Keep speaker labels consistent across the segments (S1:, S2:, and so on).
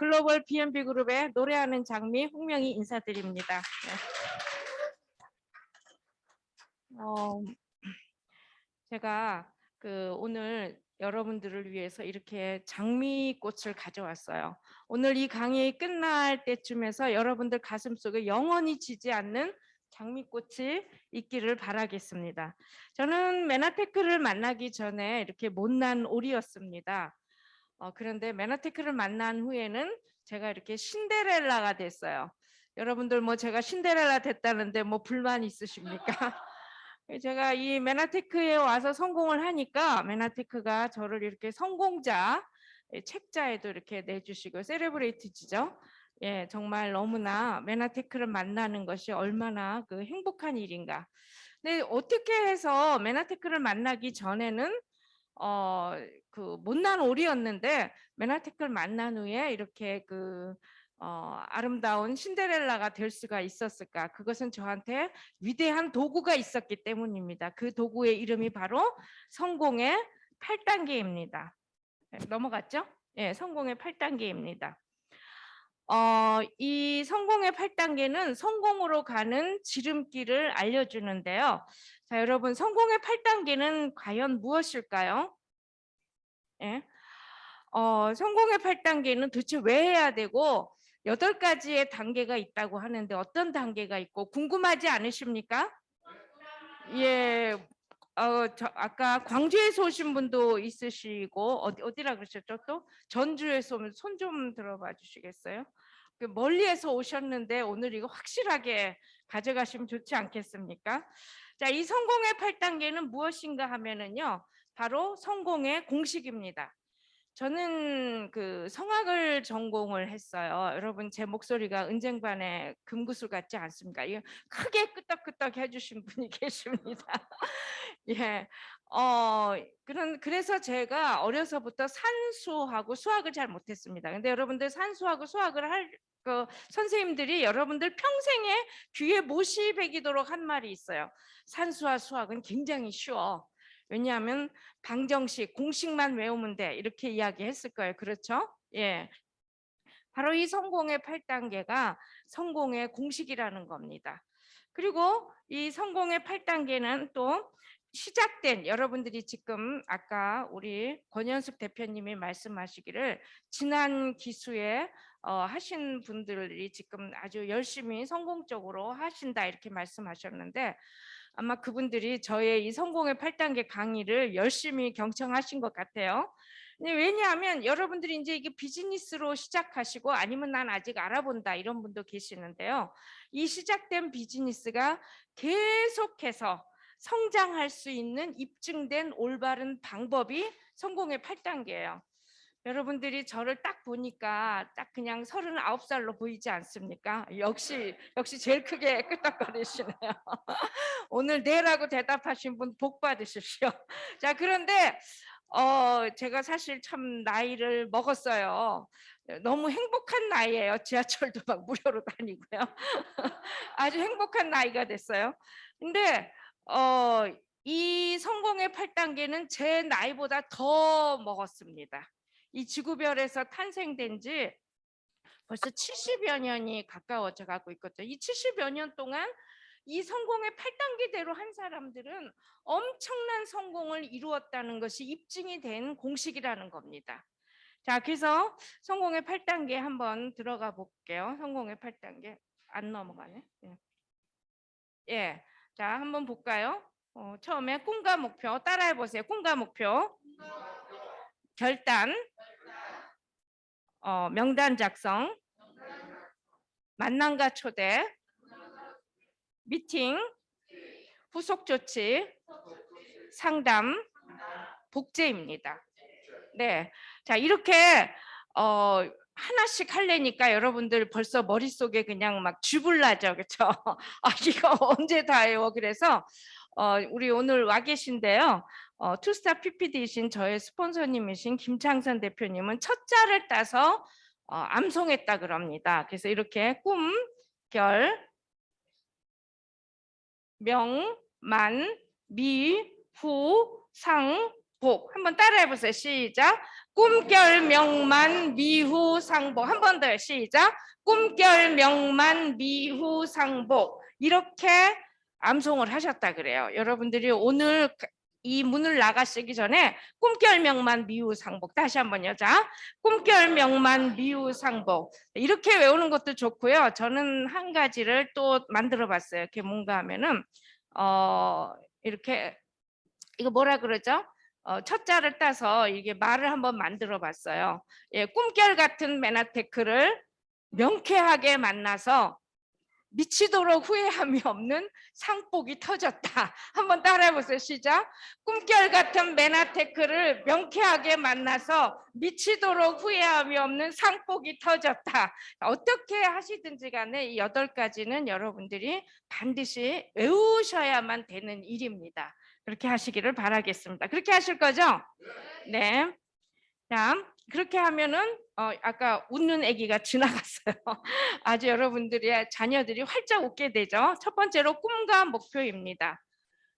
S1: 글로벌 B&B 그룹의 노래하는 장미 홍명희 인사드립니다. 제가 오늘 여러분들을 위해서 이렇게 장미꽃을 가져왔어요. 오늘 이 강의 끝날 때쯤에서 여러분들 가슴속에 영원히 지지 않는 장미꽃이 있기를 바라겠습니다. 저는 메나테크를 만나기 전에 이렇게 못난 오리였습니다. 그런데 메나테크를 만난 후에는 제가 이렇게 신데렐라가 됐어요. 여러분들 뭐 제가 신데렐라 됐다는데 뭐 불만 있으십니까? 제가 이 메나테크에 와서 성공을 하니까 메나테크가 저를 이렇게 성공자 책자에도 이렇게 내주시고 세레브레이트지죠. 예, 정말 너무나 메나테크를 만나는 것이 얼마나 행복한 일인가. 근데 어떻게 해서 메나테크를 만나기 전에는 못난 오리였는데 메나테크를 만난 후에 이렇게 아름다운 신데렐라가 될 수가 있었을까? 그것은 저한테 위대한 도구가 있었기 때문입니다. 그 도구의 이름이 바로 성공의 8단계입니다. 넘어갔죠? 예, 성공의 8단계입니다. 이 성공의 8단계는 성공으로 가는 지름길을 알려주는데요. 자, 여러분, 성공의 8단계는 과연 무엇일까요? 예. 성공의 8단계는 도대체 왜 해야 되고 8가지의 단계가 있다고 하는데 어떤 단계가 있고 궁금하지 않으십니까? 예. 아까 광주에서 오신 분도 있으시고 어디라 그러셨죠? 또 전주에서 오면 손 좀 들어봐 주시겠어요? 멀리에서 오셨는데 오늘 이거 확실하게 가져가시면 좋지 않겠습니까? 자, 이 성공의 8단계는 무엇인가 하면은요, 바로 성공의 공식입니다. 저는 성악을 전공을 했어요. 여러분 제 목소리가 은쟁반의 금구슬 같지 않습니까? 이거 크게 끄떡끄떡 해주신 분이 계십니다. 예. 그래서 제가 어려서부터 산수하고 수학을 잘 못했습니다. 근데 여러분들 산수하고 수학을 할 선생님들이 여러분들 평생에 귀에 못이 배기도록 한 말이 있어요. 산수와 수학은 굉장히 쉬워. 왜냐하면 방정식, 공식만 외우면 돼. 이렇게 이야기했을 거예요. 그렇죠? 예. 바로 이 성공의 8단계가 성공의 공식이라는 겁니다. 그리고 이 성공의 8단계는 또 시작된 여러분들이 지금 아까 우리 권현숙 대표님이 말씀하시기를 지난 기수에 하신 분들이 지금 아주 열심히 성공적으로 하신다 이렇게 말씀하셨는데 아마 그분들이 저의 이 성공의 8단계 강의를 열심히 경청하신 것 같아요. 왜냐하면 여러분들이 이제 이게 비즈니스로 시작하시고 아니면 난 아직 알아본다 이런 분도 계시는데요. 이 시작된 비즈니스가 계속해서 성장할 수 있는 입증된 올바른 방법이 성공의 8단계예요. 여러분들이 저를 딱 보니까 딱 그냥 39살로 보이지 않습니까? 역시 제일 크게 끄떡거리시네요. 오늘 네라고 대답하신 분 복 받으십시오. 자, 그런데 제가 사실 참 나이를 먹었어요. 너무 행복한 나이예요. 지하철도 막 무료로 다니고요. 아주 행복한 나이가 됐어요. 근데 이 성공의 8단계는 제 나이보다 더 먹었습니다. 이 지구별에서 탄생된 지 벌써 70여 년이 가까워져 가고 있거든요. 이 70여 년 동안 이 성공의 8단계대로 한 사람들은 엄청난 성공을 이루었다는 것이 입증이 된 공식이라는 겁니다. 자, 그래서 성공의 8단계 한번 들어가 볼게요. 성공의 8단계 안 넘어가네. 예. 자, 한번 볼까요? 처음에 꿈과 목표 따라해 보세요. 꿈과 목표, 결단, 명단 작성, 만남과 초대, 미팅, 후속 조치, 상담, 복제입니다. 네, 자 이렇게 하나씩 하려니까 여러분들 벌써 머릿속에 그냥 막 주불나죠, 그렇죠? 이거 언제 다 해요? 그래서 우리 오늘 와 계신데요. 투스타 PPD이신 저의 스폰서님이신 김창선 대표님은 첫 자를 따서 암송했다 그럽니다. 그래서 이렇게 꿈, 결, 명, 만, 미, 후, 상, 복. 한번 따라해 보세요. 시작. 꿈결 명만 미후 상복. 한 번 더요. 시작. 꿈결 명만 미후 상복. 이렇게 암송을 하셨다 그래요. 여러분들이 오늘 이 문을 나가시기 전에 꿈결 명만 미후 상복. 다시 한번요. 자, 꿈결 명만 미후 상복. 이렇게 외우는 것도 좋고요. 저는 한 가지를 또 만들어 봤어요. 그게 뭔가 하면은 이렇게 이거 뭐라 그러죠? 첫 자를 따서 이게 말을 한번 만들어 봤어요. 예, 꿈결 같은 메나테크를 명쾌하게 만나서 미치도록 후회함이 없는 상복이 터졌다. 한번 따라해 보세요. 시작. 꿈결 같은 메나테크를 명쾌하게 만나서 미치도록 후회함이 없는 상복이 터졌다. 어떻게 하시든지 간에 이 8가지는 여러분들이 반드시 외우셔야만 되는 일입니다. 그렇게 하시기를 바라겠습니다. 그렇게 하실 거죠? 네. 자, 그렇게 하면은 아까 웃는 아기가 지나갔어요. 아주 여러분들이 자녀들이 활짝 웃게 되죠. 첫 번째로 꿈과 목표입니다.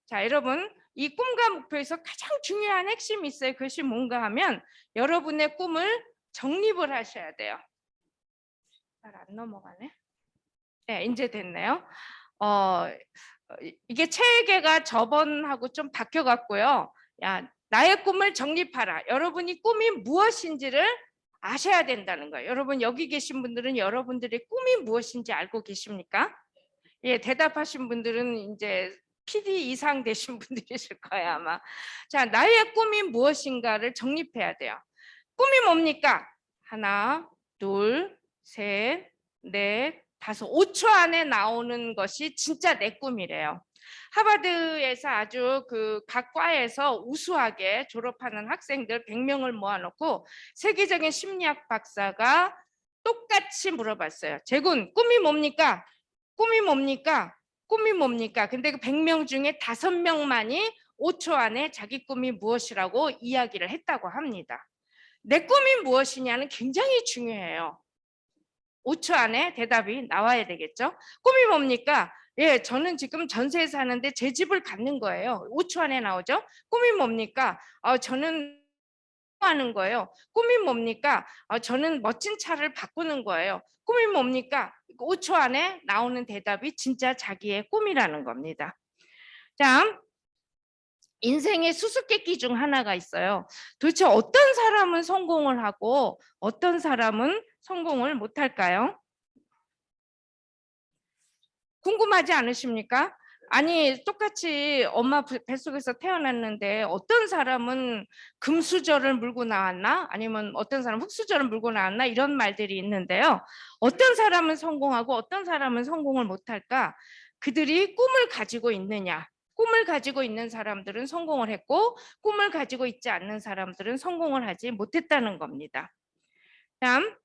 S1: 자, 여러분 이 꿈과 목표에서 가장 중요한 핵심이 있어요. 그것이 뭔가 하면 여러분의 꿈을 정립을 하셔야 돼요. 잘 안 넘어가네. 네, 이제 됐네요. 이게 체계가 저번하고 좀 바뀌어갔고요. 야, 나의 꿈을 정립하라. 여러분이 꿈이 무엇인지를 아셔야 된다는 거예요. 여러분 여기 계신 분들은 여러분들의 꿈이 무엇인지 알고 계십니까? 예, 대답하신 분들은 이제 PD 이상 되신 분들이실 거예요 아마. 자, 나의 꿈이 무엇인가를 정립해야 돼요. 꿈이 뭡니까? 하나, 둘, 셋, 넷, 다섯, 5초 안에 나오는 것이 진짜 내 꿈이래요. 하버드에서 아주 각 과에서 우수하게 졸업하는 학생들 100명을 모아놓고 세계적인 심리학 박사가 똑같이 물어봤어요. 재군, 꿈이 뭡니까? 꿈이 뭡니까? 꿈이 뭡니까? 근데 그 100명 중에 5명만이 5초 안에 자기 꿈이 무엇이라고 이야기를 했다고 합니다. 내 꿈이 무엇이냐는 굉장히 중요해요. 5초 안에 대답이 나와야 되겠죠? 꿈이 뭡니까? 예, 저는 지금 전세에 사는데 제 집을 갖는 거예요. 5초 안에 나오죠? 꿈이 뭡니까? 저는 하는 거예요. 꿈이 뭡니까? 저는 멋진 차를 바꾸는 거예요. 꿈이 뭡니까? 5초 안에 나오는 대답이 진짜 자기의 꿈이라는 겁니다. 자, 인생의 수수께끼 중 하나가 있어요. 도대체 어떤 사람은 성공을 하고 어떤 사람은 성공을 못할까요? 궁금하지 않으십니까? 아니 똑같이 엄마 뱃속에서 태어났는데 어떤 사람은 금수저를 물고 나왔나? 아니면 어떤 사람은 흙수저를 물고 나왔나? 이런 말들이 있는데요. 어떤 사람은 성공하고 어떤 사람은 성공을 못할까? 그들이 꿈을 가지고 있느냐? 꿈을 가지고 있는 사람들은 성공을 했고 꿈을 가지고 있지 않는 사람들은 성공을 하지 못했다는 겁니다. 다음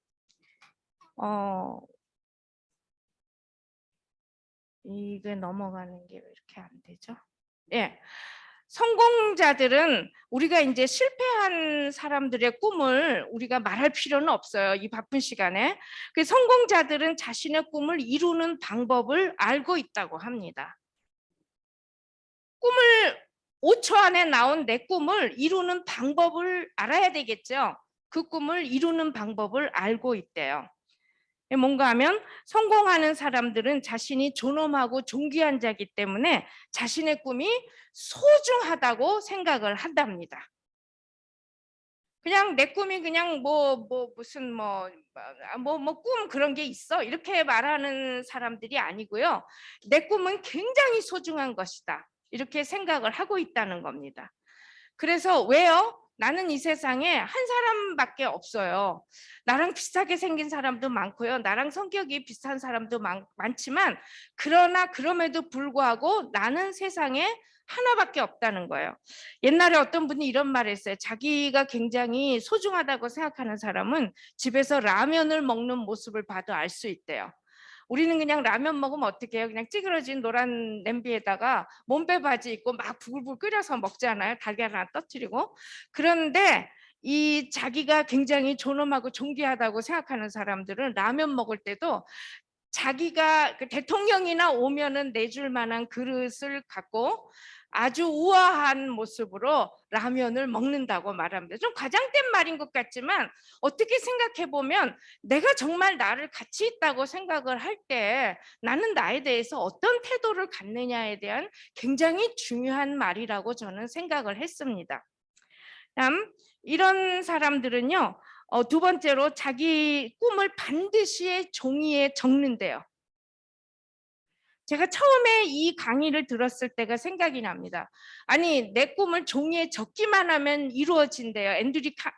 S1: 이게 넘어가는 게 왜 이렇게 안 되죠? 예. 성공자들은 우리가 이제 실패한 사람들의 꿈을 우리가 말할 필요는 없어요. 이 바쁜 시간에. 그 성공자들은 자신의 꿈을 이루는 방법을 알고 있다고 합니다. 꿈을 5초 안에 나온 내 꿈을 이루는 방법을 알아야 되겠죠. 그 꿈을 이루는 방법을 알고 있대요. 뭔가 하면 성공하는 사람들은 자신이 존엄하고 존귀한 자이기 때문에 자신의 꿈이 소중하다고 생각을 한답니다. 그냥 내 꿈이 그냥 무슨 꿈 그런 게 있어 이렇게 말하는 사람들이 아니고요. 내 꿈은 굉장히 소중한 것이다. 이렇게 생각을 하고 있다는 겁니다. 그래서 왜요? 나는 이 세상에 한 사람밖에 없어요. 나랑 비슷하게 생긴 사람도 많고요. 나랑 성격이 비슷한 사람도 많지만 그러나 그럼에도 불구하고 나는 세상에 하나밖에 없다는 거예요. 옛날에 어떤 분이 이런 말을 했어요. 자기가 굉장히 소중하다고 생각하는 사람은 집에서 라면을 먹는 모습을 봐도 알 수 있대요. 우리는 그냥 라면 먹으면 어떻게 해요? 그냥 찌그러진 노란 냄비에다가 몸빼 바지 입고 막 부글부글 끓여서 먹잖아요. 달걀 하나 떠뜨리고. 그런데 이 자기가 굉장히 존엄하고 존귀하다고 생각하는 사람들은 라면 먹을 때도 자기가 대통령이나 오면은 내줄 만한 그릇을 갖고 아주 우아한 모습으로 라면을 먹는다고 말합니다. 좀 과장된 말인 것 같지만 어떻게 생각해 보면 내가 정말 나를 가치 있다고 생각을 할 때 나는 나에 대해서 어떤 태도를 갖느냐에 대한 굉장히 중요한 말이라고 저는 생각을 했습니다. 다음 이런 사람들은요. 두 번째로 자기 꿈을 반드시 종이에 적는데요. 제가 처음에 이 강의를 들었을 때가 생각이 납니다. 아니 내 꿈을 종이에 적기만 하면 이루어진대요.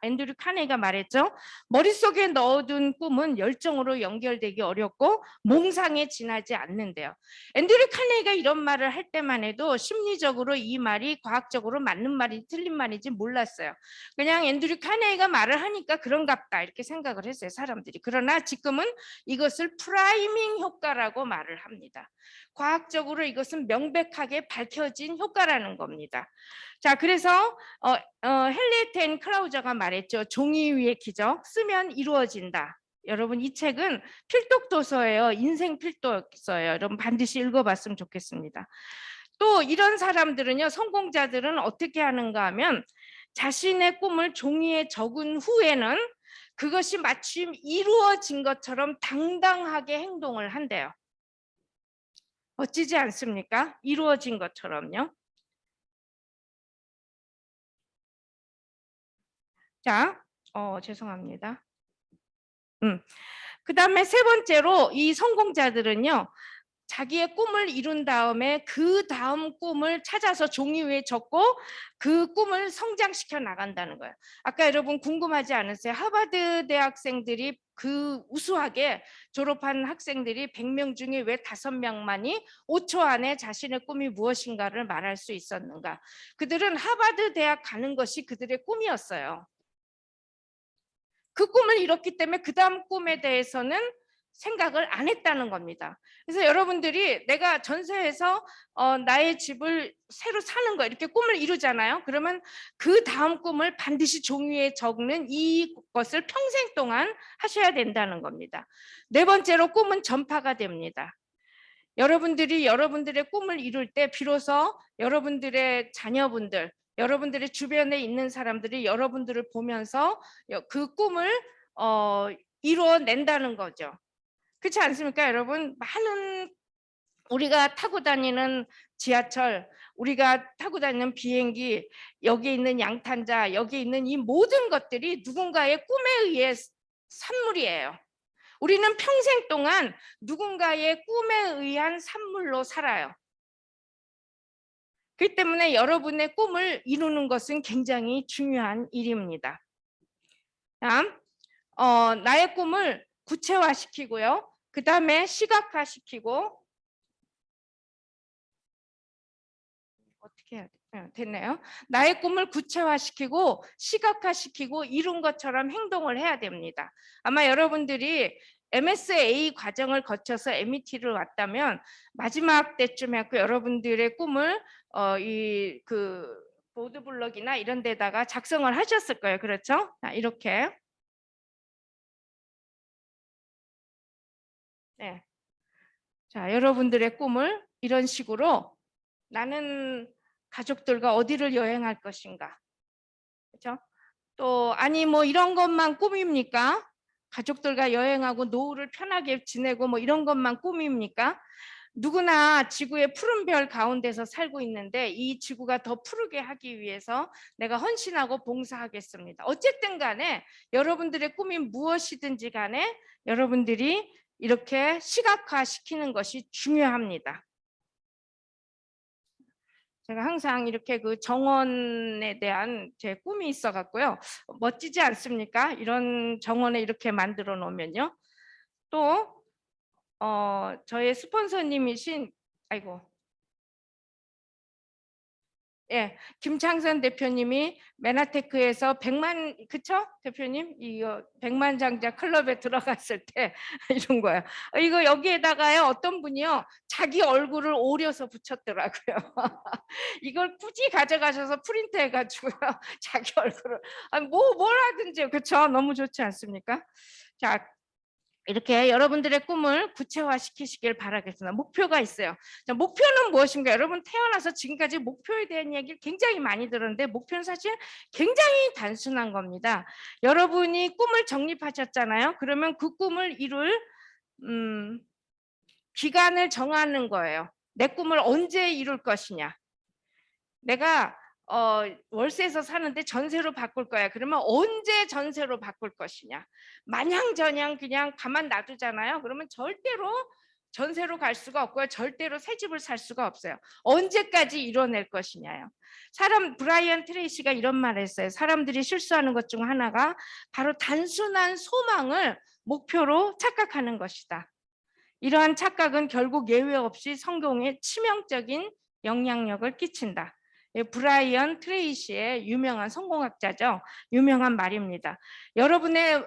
S1: 앤드류 카네가 말했죠. 머릿속에 넣어둔 꿈은 열정으로 연결되기 어렵고 몽상에 지나지 않는데요. 앤드류 카네가 이런 말을 할 때만 해도 심리적으로 이 말이 과학적으로 맞는 말인지 틀린 말인지 몰랐어요. 그냥 앤드류 카네가 말을 하니까 그런갑다 이렇게 생각을 했어요. 사람들이. 그러나 지금은 이것을 프라이밍 효과라고 말을 합니다. 과학적으로 이것은 명백하게 밝혀진 효과라는 겁니다. 자, 그래서 헨리에트 앤 크라우저가 말했죠. 종이 위의 기적, 쓰면 이루어진다. 여러분 이 책은 필독 도서예요. 인생 필독서예요. 여러분 반드시 읽어봤으면 좋겠습니다. 또 이런 사람들은요, 성공자들은 어떻게 하는가 하면 자신의 꿈을 종이에 적은 후에는 그것이 마침 이루어진 것처럼 당당하게 행동을 한대요. 멋지지 않습니까? 이루어진 것처럼요. 자, 죄송합니다. 그 다음에 세 번째로 이 성공자들은요. 자기의 꿈을 이룬 다음에 그 다음 꿈을 찾아서 종이 위에 적고 그 꿈을 성장시켜 나간다는 거예요. 아까 여러분 궁금하지 않으세요? 하버드 대학생들이 그 우수하게 졸업한 학생들이 100명 중에 왜 5명만이 5초 안에 자신의 꿈이 무엇인가를 말할 수 있었는가? 그들은 하버드 대학 가는 것이 그들의 꿈이었어요. 그 꿈을 이뤘기 때문에 그 다음 꿈에 대해서는 생각을 안 했다는 겁니다. 그래서 여러분들이 내가 전세에서 나의 집을 새로 사는 거 이렇게 꿈을 이루잖아요. 그러면 그 다음 꿈을 반드시 종이에 적는 이것을 평생 동안 하셔야 된다는 겁니다. 네 번째로 꿈은 전파가 됩니다. 여러분들이 여러분들의 꿈을 이룰 때 비로소 여러분들의 자녀분들, 여러분들의 주변에 있는 사람들이 여러분들을 보면서 그 꿈을 이루어낸다는 거죠. 그렇지 않습니까, 여러분? 많은 우리가 타고 다니는 지하철, 우리가 타고 다니는 비행기, 여기 있는 양탄자, 여기 있는 이 모든 것들이 누군가의 꿈에 의해 산물이에요. 우리는 평생 동안 누군가의 꿈에 의한 산물로 살아요. 그렇기 때문에 여러분의 꿈을 이루는 것은 굉장히 중요한 일입니다. 다음, 나의 꿈을 구체화시키고요. 그 다음에 시각화시키고 어떻게 해야 돼? 됐네요. 나의 꿈을 구체화시키고 시각화시키고 이룬 것처럼 행동을 해야 됩니다. 아마 여러분들이 MSA 과정을 거쳐서 MET를 왔다면 마지막 때쯤 해서 여러분들의 꿈을 이 그 보드블럭이나 이런 데다가 작성을 하셨을 거예요. 그렇죠? 자, 이렇게. 네. 자, 여러분들의 꿈을 이런 식으로 나는 가족들과 어디를 여행할 것인가. 그렇죠? 또 아니 뭐 이런 것만 꿈입니까? 가족들과 여행하고 노후를 편하게 지내고 뭐 이런 것만 꿈입니까? 누구나 지구의 푸른 별 가운데서 살고 있는데 이 지구가 더 푸르게 하기 위해서 내가 헌신하고 봉사하겠습니다. 어쨌든 간에 여러분들의 꿈이 무엇이든지 간에 여러분들이 이렇게 시각화시키는 것이 중요합니다. 제가 항상 이렇게 그 정원에 대한 제 꿈이 있어 갖고요. 멋지지 않습니까? 이런 정원에 이렇게 만들어 놓으면요. 또 저의 스폰서님이신 아이고. 예, 김창선 대표님이 메나테크에서 100만 그쵸? 대표님 이거 100만 장자 클럽에 들어갔을 때 이런 거예요. 이거 여기에다가요 어떤 분이요 자기 얼굴을 오려서 붙였더라고요. 이걸 굳이 가져가셔서 프린트 해가지고요 자기 얼굴을 뭘 하든지 그쵸? 너무 좋지 않습니까? 자 이렇게 여러분들의 꿈을 구체화시키시길 바라겠습니다. 목표가 있어요. 자, 목표는 무엇인가? 여러분 태어나서 지금까지 목표에 대한 이야기를 굉장히 많이 들었는데 목표는 사실 굉장히 단순한 겁니다. 여러분이 꿈을 정립하셨잖아요. 그러면 그 꿈을 이룰 기간을 정하는 거예요. 내 꿈을 언제 이룰 것이냐. 내가 월세에서 사는데 전세로 바꿀 거야. 그러면 언제 전세로 바꿀 것이냐. 마냥저냥 그냥 가만 놔두잖아요. 그러면 절대로 전세로 갈 수가 없고요. 절대로 새 집을 살 수가 없어요. 언제까지 이뤄낼 것이냐요. 브라이언 트레이시가 이런 말을 했어요. 사람들이 실수하는 것 중 하나가 바로 단순한 소망을 목표로 착각하는 것이다. 이러한 착각은 결국 예외 없이 성공에 치명적인 영향력을 끼친다. 브라이언 트레이시의 유명한 성공학자죠. 유명한 말입니다. 여러분의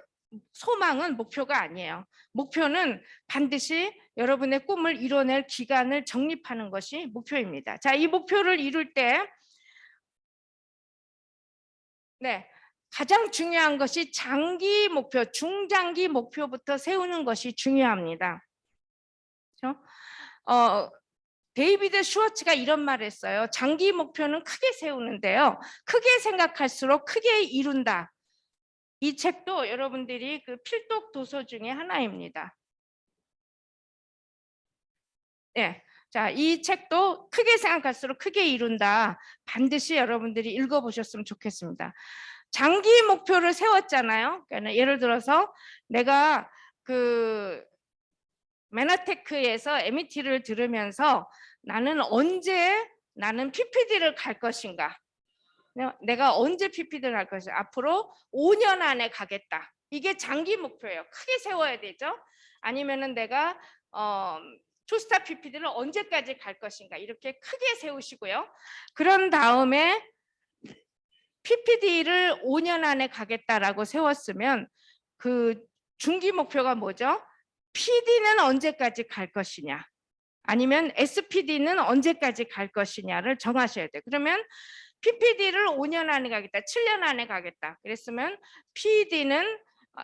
S1: 소망은 목표가 아니에요. 목표는 반드시 여러분의 꿈을 이뤄낼 기간을 정립하는 것이 목표입니다. 자, 이 목표를 이룰 때 가장 중요한 것이 장기 목표, 중장기 목표부터 세우는 것이 중요합니다. 그렇죠? 데이비드 슈워츠가 이런 말을 했어요. 장기 목표는 크게 세우는데요. 크게 생각할수록 크게 이룬다. 이 책도 여러분들이 그 필독 도서 중에 하나입니다. 네. 자, 이 책도 크게 생각할수록 크게 이룬다. 반드시 여러분들이 읽어보셨으면 좋겠습니다. 장기 목표를 세웠잖아요. 그러니까 예를 들어서 내가 그 메나테크에서 MET를 들으면서 나는 PPD를 갈 것인가? 내가 언제 PPD를 갈 것인가? 앞으로 5년 안에 가겠다. 이게 장기 목표예요. 크게 세워야 되죠. 아니면은 내가 투스타 PPD를 언제까지 갈 것인가? 이렇게 크게 세우시고요. 그런 다음에 PPD를 5년 안에 가겠다라고 세웠으면 그 중기 목표가 뭐죠? PD는 언제까지 갈 것이냐 아니면 SPD는 언제까지 갈 것이냐를 정하셔야 돼요. 그러면 PPD를 5년 안에 가겠다, 7년 안에 가겠다. 그랬으면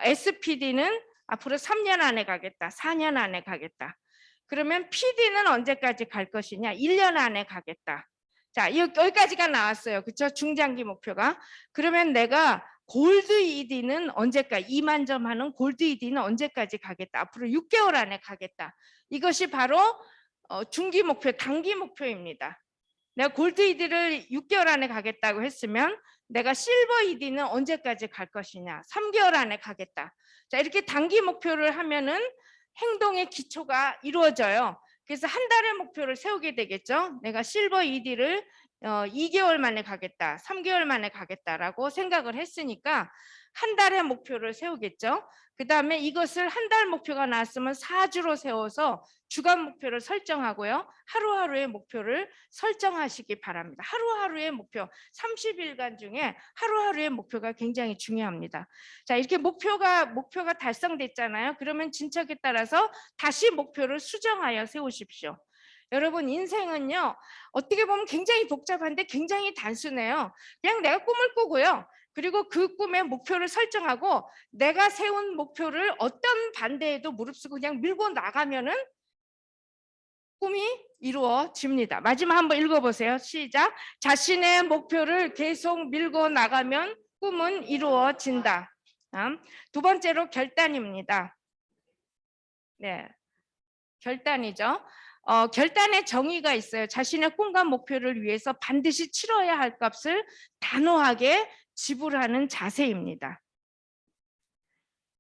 S1: SPD는 앞으로 3년 안에 가겠다, 4년 안에 가겠다. 그러면 PD는 언제까지 갈 것이냐, 1년 안에 가겠다. 자, 여기까지가 나왔어요. 그렇죠? 중장기 목표가. 그러면 내가 골드 ED는 언제까지 2만 점 하는 골드 ED는 언제까지 가겠다. 앞으로 6개월 안에 가겠다. 이것이 바로 중기 목표, 단기 목표입니다. 내가 골드 ED를 6개월 안에 가겠다고 했으면 내가 실버 ED는 언제까지 갈 것이냐. 3개월 안에 가겠다. 자, 이렇게 단기 목표를 하면은 행동의 기초가 이루어져요. 그래서 한 달의 목표를 세우게 되겠죠. 내가 실버 ED를 2개월 만에 가겠다, 3개월 만에 가겠다라고 생각을 했으니까 한 달의 목표를 세우겠죠. 그 다음에 이것을 한 달 목표가 나왔으면 4주로 세워서 주간 목표를 설정하고요. 하루하루의 목표를 설정하시기 바랍니다. 하루하루의 목표, 30일간 중에 하루하루의 목표가 굉장히 중요합니다. 자, 이렇게 목표가 달성됐잖아요. 그러면 진척에 따라서 다시 목표를 수정하여 세우십시오. 여러분 인생은요 어떻게 보면 굉장히 복잡한데 굉장히 단순해요. 그냥 내가 꿈을 꾸고요. 그리고 그 꿈의 목표를 설정하고 내가 세운 목표를 어떤 반대에도 무릅쓰고 그냥 밀고 나가면은 꿈이 이루어집니다. 마지막 한번 읽어보세요. 시작. 자신의 목표를 계속 밀고 나가면 꿈은 이루어진다. 두 번째로 결단입니다. 네, 결단이죠. 결단의 정의가 있어요. 자신의 꿈과 목표를 위해서 반드시 치러야 할 값을 단호하게 지불하는 자세입니다.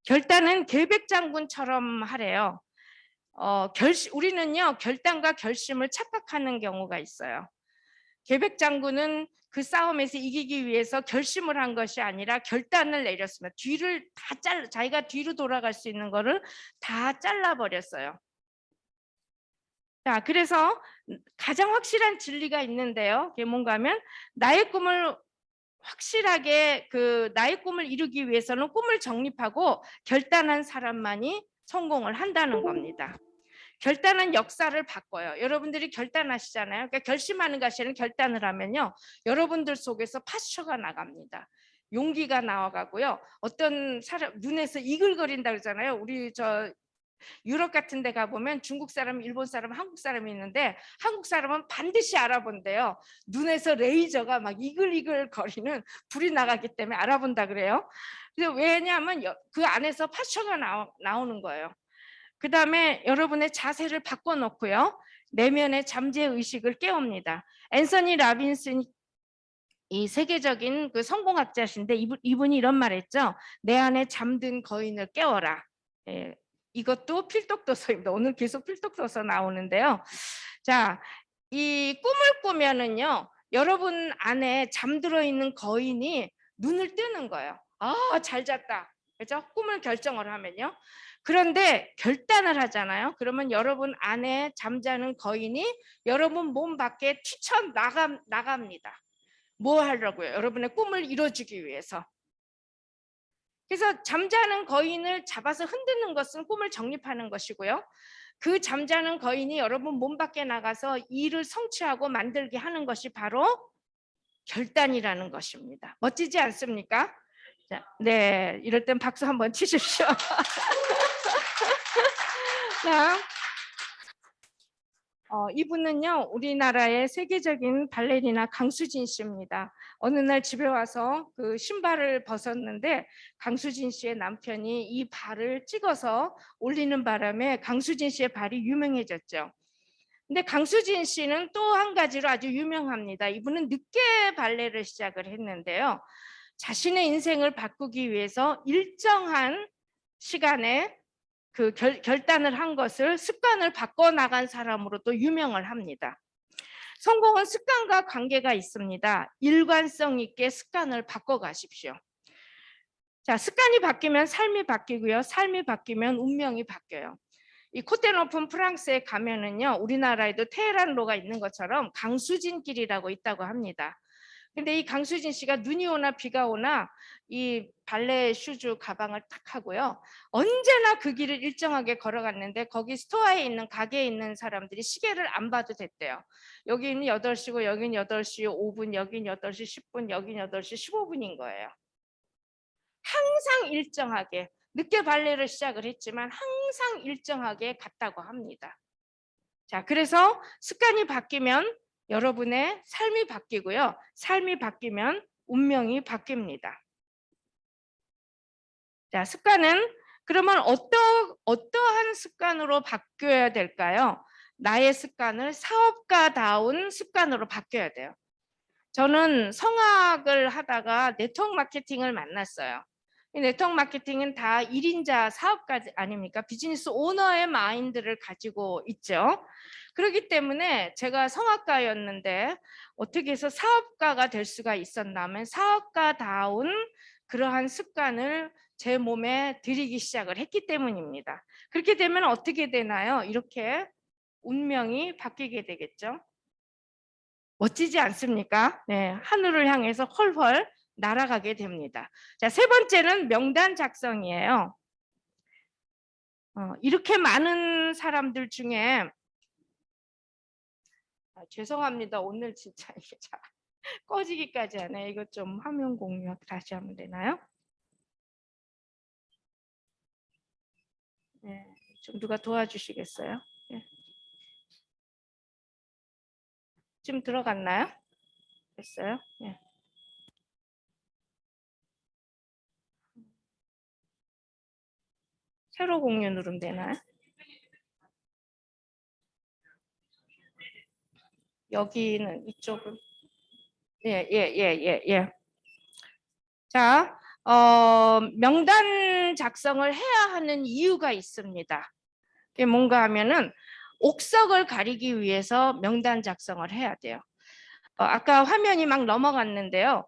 S1: 결단은 계백장군처럼 하래요. 우리는요 결단과 결심을 착각하는 경우가 있어요. 계백장군은 그 싸움에서 이기기 위해서 결심을 한 것이 아니라 결단을 내렸습니다. 자기가 뒤로 돌아갈 수 있는 거를 다 잘라버렸어요. 자, 그래서 가장 확실한 진리가 있는데요. 그게 뭔가 하면 나의 꿈을 확실하게 나의 꿈을 이루기 위해서는 꿈을 정립하고 결단한 사람만이 성공을 한다는 겁니다. 결단은 역사를 바꿔요. 여러분들이 결단하시잖아요. 그러니까 결심하는 것이 아니라 결단을 하면요. 여러분들 속에서 파쇼가 나갑니다. 용기가 나와가고요. 어떤 사람 눈에서 이글거린다 그러잖아요. 우리 유럽 같은 데 가보면 중국 사람, 일본 사람, 한국 사람이 있는데 한국 사람은 반드시 알아본대요. 눈에서 레이저가 막 이글이글 거리는 불이 나가기 때문에 알아본다 그래요. 왜냐하면 그 안에서 파쇼가 나오는 거예요. 그 다음에 여러분의 자세를 바꿔놓고요. 내면의 잠재 의식을 깨웁니다. 앤서니 라빈슨 이 세계적인 그 성공학자신데 이분이 이런 말 했죠. 내 안에 잠든 거인을 깨워라. 예, 이것도 필독도서입니다. 오늘 계속 필독도서 나오는데요. 자, 이 꿈을 꾸면은요. 여러분 안에 잠들어 있는 거인이 눈을 뜨는 거예요. 아, 잘 잤다. 그죠? 꿈을 결정을 하면요. 그런데 결단을 하잖아요. 그러면 여러분 안에 잠자는 거인이 여러분 몸 밖에 나갑니다. 뭐 하려고요? 여러분의 꿈을 이뤄주기 위해서. 그래서 잠자는 거인을 잡아서 흔드는 것은 꿈을 정립하는 것이고요. 그 잠자는 거인이 여러분 몸 밖에 나가서 일을 성취하고 만들게 하는 것이 바로 결단이라는 것입니다. 멋지지 않습니까? 자, 네, 이럴 땐 박수 한번 치십시오. 자, 이분은요 우리나라의 세계적인 발레리나 강수진 씨입니다. 어느 날 집에 와서 그 신발을 벗었는데 강수진 씨의 남편이 이 발을 찍어서 올리는 바람에 강수진 씨의 발이 유명해졌죠. 근데 강수진 씨는 또 한 가지로 아주 유명합니다. 이분은 늦게 발레를 시작을 했는데요. 자신의 인생을 바꾸기 위해서 일정한 시간에 그 결단을 한 것을 습관을 바꿔나간 사람으로 또 유명을 합니다. 성공은 습관과 관계가 있습니다. 일관성 있게 습관을 바꿔가십시오. 자, 습관이 바뀌면 삶이 바뀌고요. 삶이 바뀌면 운명이 바뀌어요. 이 코테 높은 프랑스에 가면은요, 우리나라에도 테헤란로가 있는 것처럼 강수진 길이라고 있다고 합니다. 근데 이 강수진 씨가 눈이 오나 비가 오나 이 발레 슈즈 가방을 딱 하고요. 언제나 그 길을 일정하게 걸어갔는데 거기 스토어에 있는 가게에 있는 사람들이 시계를 안 봐도 됐대요. 여기는 8시고 여긴 8시 5분, 여긴 8시 10분, 여긴 8시 15분인 거예요. 항상 일정하게 늦게 발레를 시작을 했지만 항상 일정하게 갔다고 합니다. 자, 그래서 습관이 바뀌면 여러분의 삶이 바뀌고요. 삶이 바뀌면 운명이 바뀝니다. 자, 습관은 그러면 어떠한 습관으로 바뀌어야 될까요? 나의 습관을 사업가다운 습관으로 바뀌어야 돼요. 저는 성악을 하다가 네트워크 마케팅을 만났어요. 이 네트워크 마케팅은 다 1인자 사업가 아닙니까? 비즈니스 오너의 마인드를 가지고 있죠. 그렇기 때문에 제가 성악가였는데 어떻게 해서 사업가가 될 수가 있었냐면 사업가다운 그러한 습관을 제 몸에 들이기 시작을 했기 때문입니다. 그렇게 되면 어떻게 되나요? 이렇게 운명이 바뀌게 되겠죠. 멋지지 않습니까? 네, 하늘을 향해서 헐헐 날아가게 됩니다. 자, 세 번째는 명단 작성이에요. 이렇게 많은 사람들 중에 죄송합니다. 오늘 진짜 이게 잘 꺼지기까지 하네. 이거 좀 화면 공유 다시 하면 되나요? 네, 좀 누가 도와주시겠어요? 네. 지금 들어갔나요? 됐어요? 네. 새로 공유 누르면 되나요? 여기는 이쪽은 예. 자, 명단 작성을 해야 하는 이유가 있습니다. 그게 뭔가 하면은 옥석을 가리기 위해서 명단 작성을 해야 돼요. 아까 화면이 막 넘어갔는데요.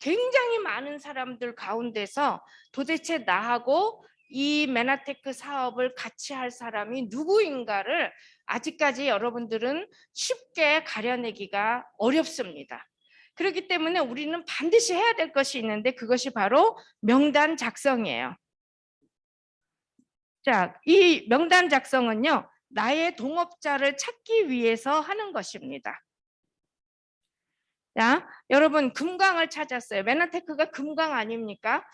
S1: 굉장히 많은 사람들 가운데서 도대체 나하고 이 메나테크 사업을 같이 할 사람이 누구인가를 아직까지 여러분들은 쉽게 가려내기가 어렵습니다. 그렇기 때문에 우리는 반드시 해야 될 것이 있는데 그것이 바로 명단 작성이에요. 자, 이 명단 작성은요, 나의 동업자를 찾기 위해서 하는 것입니다. 자, 여러분 금강을 찾았어요. 메나테크가 금강 아닙니까?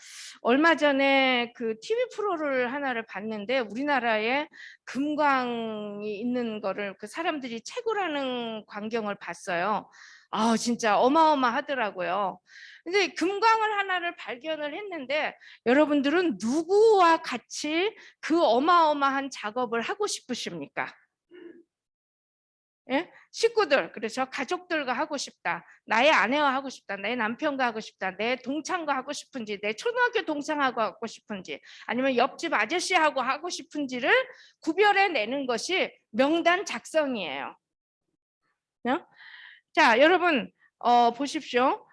S1: 얼마 전에 그 TV 프로를 하나를 봤는데 우리나라에 금강이 있는 거를 그 사람들이 채굴하는 광경을 봤어요. 아, 진짜 어마어마하더라고요. 근데 금강을 하나를 발견을 했는데 여러분들은 누구와 같이 그 어마어마한 작업을 하고 싶으십니까? 예? 식구들, 그래서 가족들과 하고 싶다. 나의 아내와 하고 싶다. 내 남편과 하고 싶다. 내 동창과 하고 싶은지, 내 초등학교 동창하고 하고 싶은지, 아니면 옆집 아저씨하고 하고 싶은지를 구별해 내는 것이 명단 작성이에요. 자, 여러분 보십시오.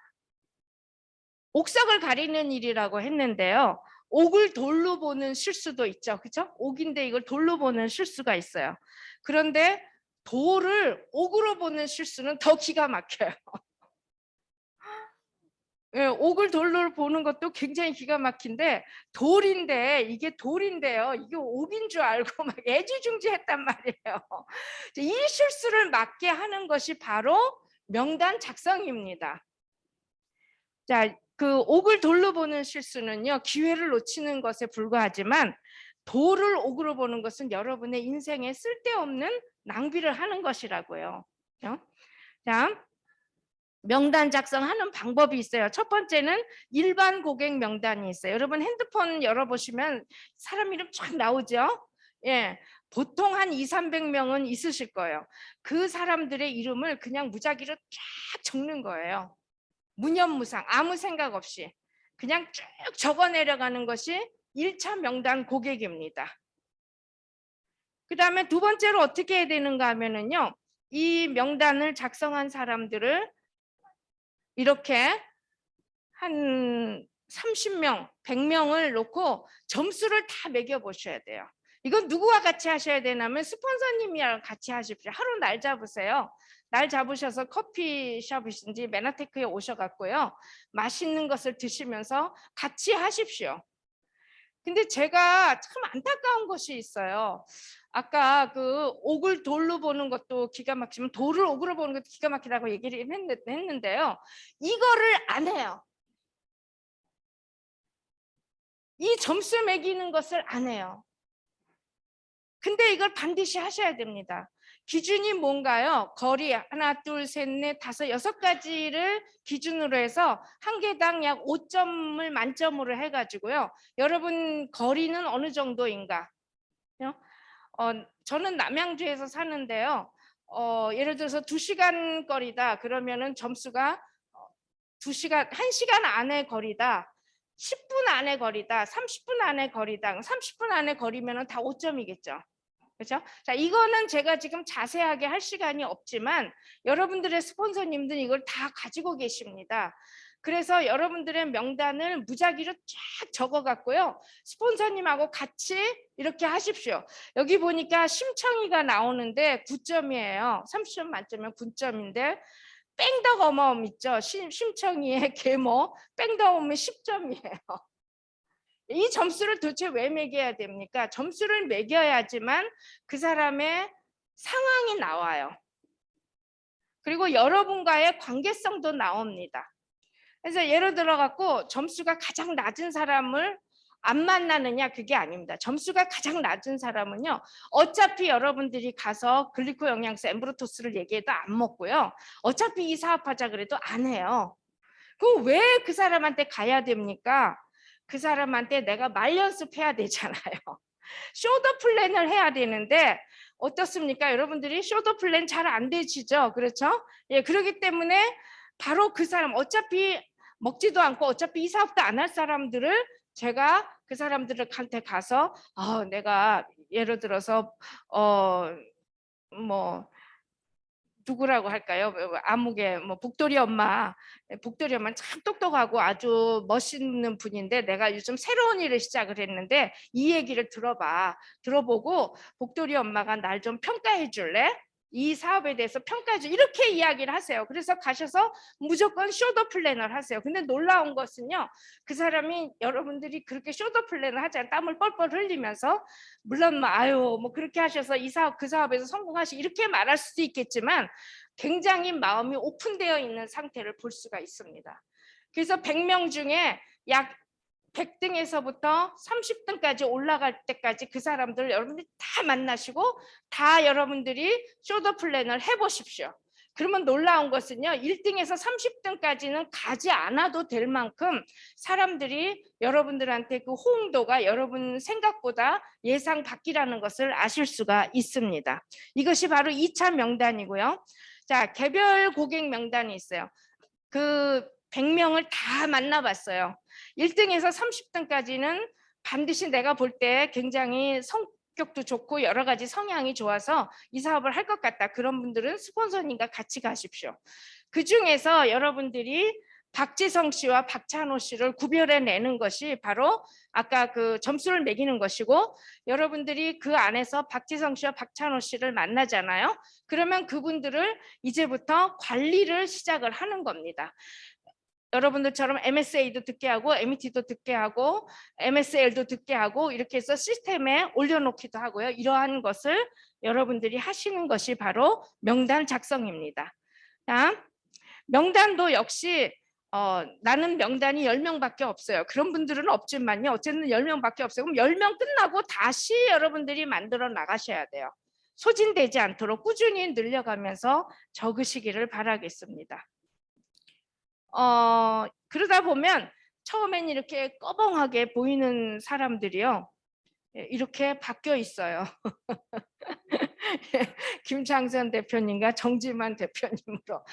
S1: 옥석을 가리는 일이라고 했는데요. 옥을 돌로 보는 실수도 있죠. 그렇죠? 옥인데 이걸 돌로 보는 실수가 있어요. 그런데 돌을 옥으로 보는 실수는 더 기가 막혀요. 예, 옥을 돌로 보는 것도 굉장히 기가 막힌데 돌인데 이게 돌인데요. 이게 옥인 줄 알고 막 애지중지했단 말이에요. 이 실수를 막게 하는 것이 바로 명단 작성입니다. 자, 그 옥을 돌로 보는 실수는요, 기회를 놓치는 것에 불과하지만 돌을 옥으로 보는 것은 여러분의 인생에 쓸데없는 낭비를 하는 것이라고요. 자, 명단 작성하는 방법이 있어요. 첫 번째는 일반 고객 명단이 있어요. 여러분 핸드폰 열어보시면 사람 이름 쫙 나오죠? 예, 보통 한 200~300명은 있으실 거예요. 그 사람들의 이름을 그냥 무작위로 쫙 적는 거예요. 무념무상 아무 생각 없이 그냥 쭉 적어 내려가는 것이 1차 명단 고객입니다. 그 다음에 두 번째로 어떻게 해야 되는가 하면은요, 이 명단을 작성한 사람들을 이렇게 한 30명, 100명을 놓고 점수를 다 매겨 보셔야 돼요. 이건 누구와 같이 하셔야 되냐면 스폰서님이랑 같이 하십시오. 하루 날 잡으세요. 날 잡으셔서 커피숍이신지 메나테크에 오셔갖고요. 맛있는 것을 드시면서 같이 하십시오. 근데 제가 참 안타까운 것이 있어요. 아까 그 옥을 돌로 보는 것도 기가 막히면 돌을 옥으로 보는 것도 기가 막히다고 얘기를 했는데요. 이거를 안 해요. 이 점수 매기는 것을 안 해요. 근데 이걸 반드시 하셔야 됩니다. 기준이 뭔가요? 거리 하나, 둘, 셋, 넷, 다섯, 6가지를 기준으로 해서 한 개당 약 5점을 만점으로 해가지고요. 여러분 거리는 어느 정도인가? 저는 남양주에서 사는데요. 예를 들어서 2시간 거리다 그러면은 점수가 1시간 안에 거리다. 10분 안에 거리다, 30분 안에 거리다, 30분 안에 거리면 다 5점이겠죠. 그렇죠? 자, 이거는 제가 지금 자세하게 할 시간이 없지만 여러분들의 스폰서님들은 이걸 다 가지고 계십니다. 그래서 여러분들의 명단을 무작위로 쫙 적어갖고요. 스폰서님하고 같이 이렇게 하십시오. 여기 보니까 심청이가 나오는데 9점이에요. 30점 만점이면 9점인데 뺑덕 어마어마 있죠. 심청이의 계모 뺑덕 어마어마 10점이에요. 이 점수를 도대체 왜 매겨야 됩니까? 점수를 매겨야지만 그 사람의 상황이 나와요. 그리고 여러분과의 관계성도 나옵니다. 그래서 예를 들어 갖고 점수가 가장 낮은 사람을 안 만나느냐 그게 아닙니다. 점수가 가장 낮은 사람은요. 어차피 여러분들이 가서 글리코 영양소 엠브로토스를 얘기해도 안 먹고요. 어차피 이 사업하자 그래도 안 해요. 그럼 왜 그 사람한테 가야 됩니까? 그 사람한테 내가 말 연습해야 되잖아요. 쇼더 플랜을 해야 되는데 어떻습니까? 여러분들이 쇼더 플랜 잘 안 되시죠? 그렇죠? 예, 그렇기 때문에 바로 그 사람 어차피 먹지도 않고 어차피 이 사업도 안 할 사람들을 제가 그 사람들한테 가서 내가 예를 들어서 뭐 누구라고 할까요? 아무개 복돌이 엄마 참 똑똑하고 아주 멋있는 분인데 내가 요즘 새로운 일을 시작을 했는데 이 얘기를 들어보고 복돌이 엄마가 날 좀 평가해 줄래? 이 사업에 대해서 평가해줘. 이렇게 이야기를 하세요. 그래서 가셔서 무조건 쇼더 플래너를 하세요. 근데 놀라운 것은요. 그 사람이 여러분들이 그렇게 쇼더 플래너를 하잖아요. 땀을 뻘뻘 흘리면서. 물론 뭐 아유 뭐 그렇게 하셔서 이 사업 그 사업에서 성공하시 이렇게 말할 수도 있겠지만 굉장히 마음이 오픈되어 있는 상태를 볼 수가 있습니다. 그래서 100명 중에 약 100등에서부터 30등까지 올라갈 때까지 그 사람들 여러분들이 다 만나시고 다 여러분들이 쇼더 플랜을 해보십시오. 그러면 놀라운 것은요. 1등에서 30등까지는 가지 않아도 될 만큼 사람들이 여러분들한테 그 호응도가 여러분 생각보다 예상 밖이라는 것을 아실 수가 있습니다. 이것이 바로 2차 명단이고요. 자, 개별 고객 명단이 있어요. 그 100명을 다 만나봤어요. 1등에서 30등까지는 반드시 내가 볼 때 굉장히 성격도 좋고 여러 가지 성향이 좋아서 이 사업을 할 것 같다. 그런 분들은 스폰서님과 같이 가십시오. 그중에서 여러분들이 박지성 씨와 박찬호 씨를 구별해내는 것이 바로 아까 그 점수를 매기는 것이고 여러분들이 그 안에서 박지성 씨와 박찬호 씨를 만나잖아요. 그러면 그분들을 이제부터 관리를 시작을 하는 겁니다. 여러분들처럼 MSA도 듣게 하고 MET도 듣게 하고 MSL도 듣게 하고 이렇게 해서 시스템에 올려놓기도 하고요. 이러한 것을 여러분들이 하시는 것이 바로 명단 작성입니다. 자, 명단도 역시 나는 명단이 10명밖에 없어요. 그런 분들은 없지만요. 어쨌든 10명밖에 없어요. 그럼 10명 끝나고 다시 여러분들이 만들어 나가셔야 돼요. 소진되지 않도록 꾸준히 늘려가면서 적으시기를 바라겠습니다. 그러다 보면 처음엔 이렇게 꺼벙하게 보이는 사람들이요. 이렇게 바뀌어 있어요. 김창선 대표님과 정지만 대표님으로.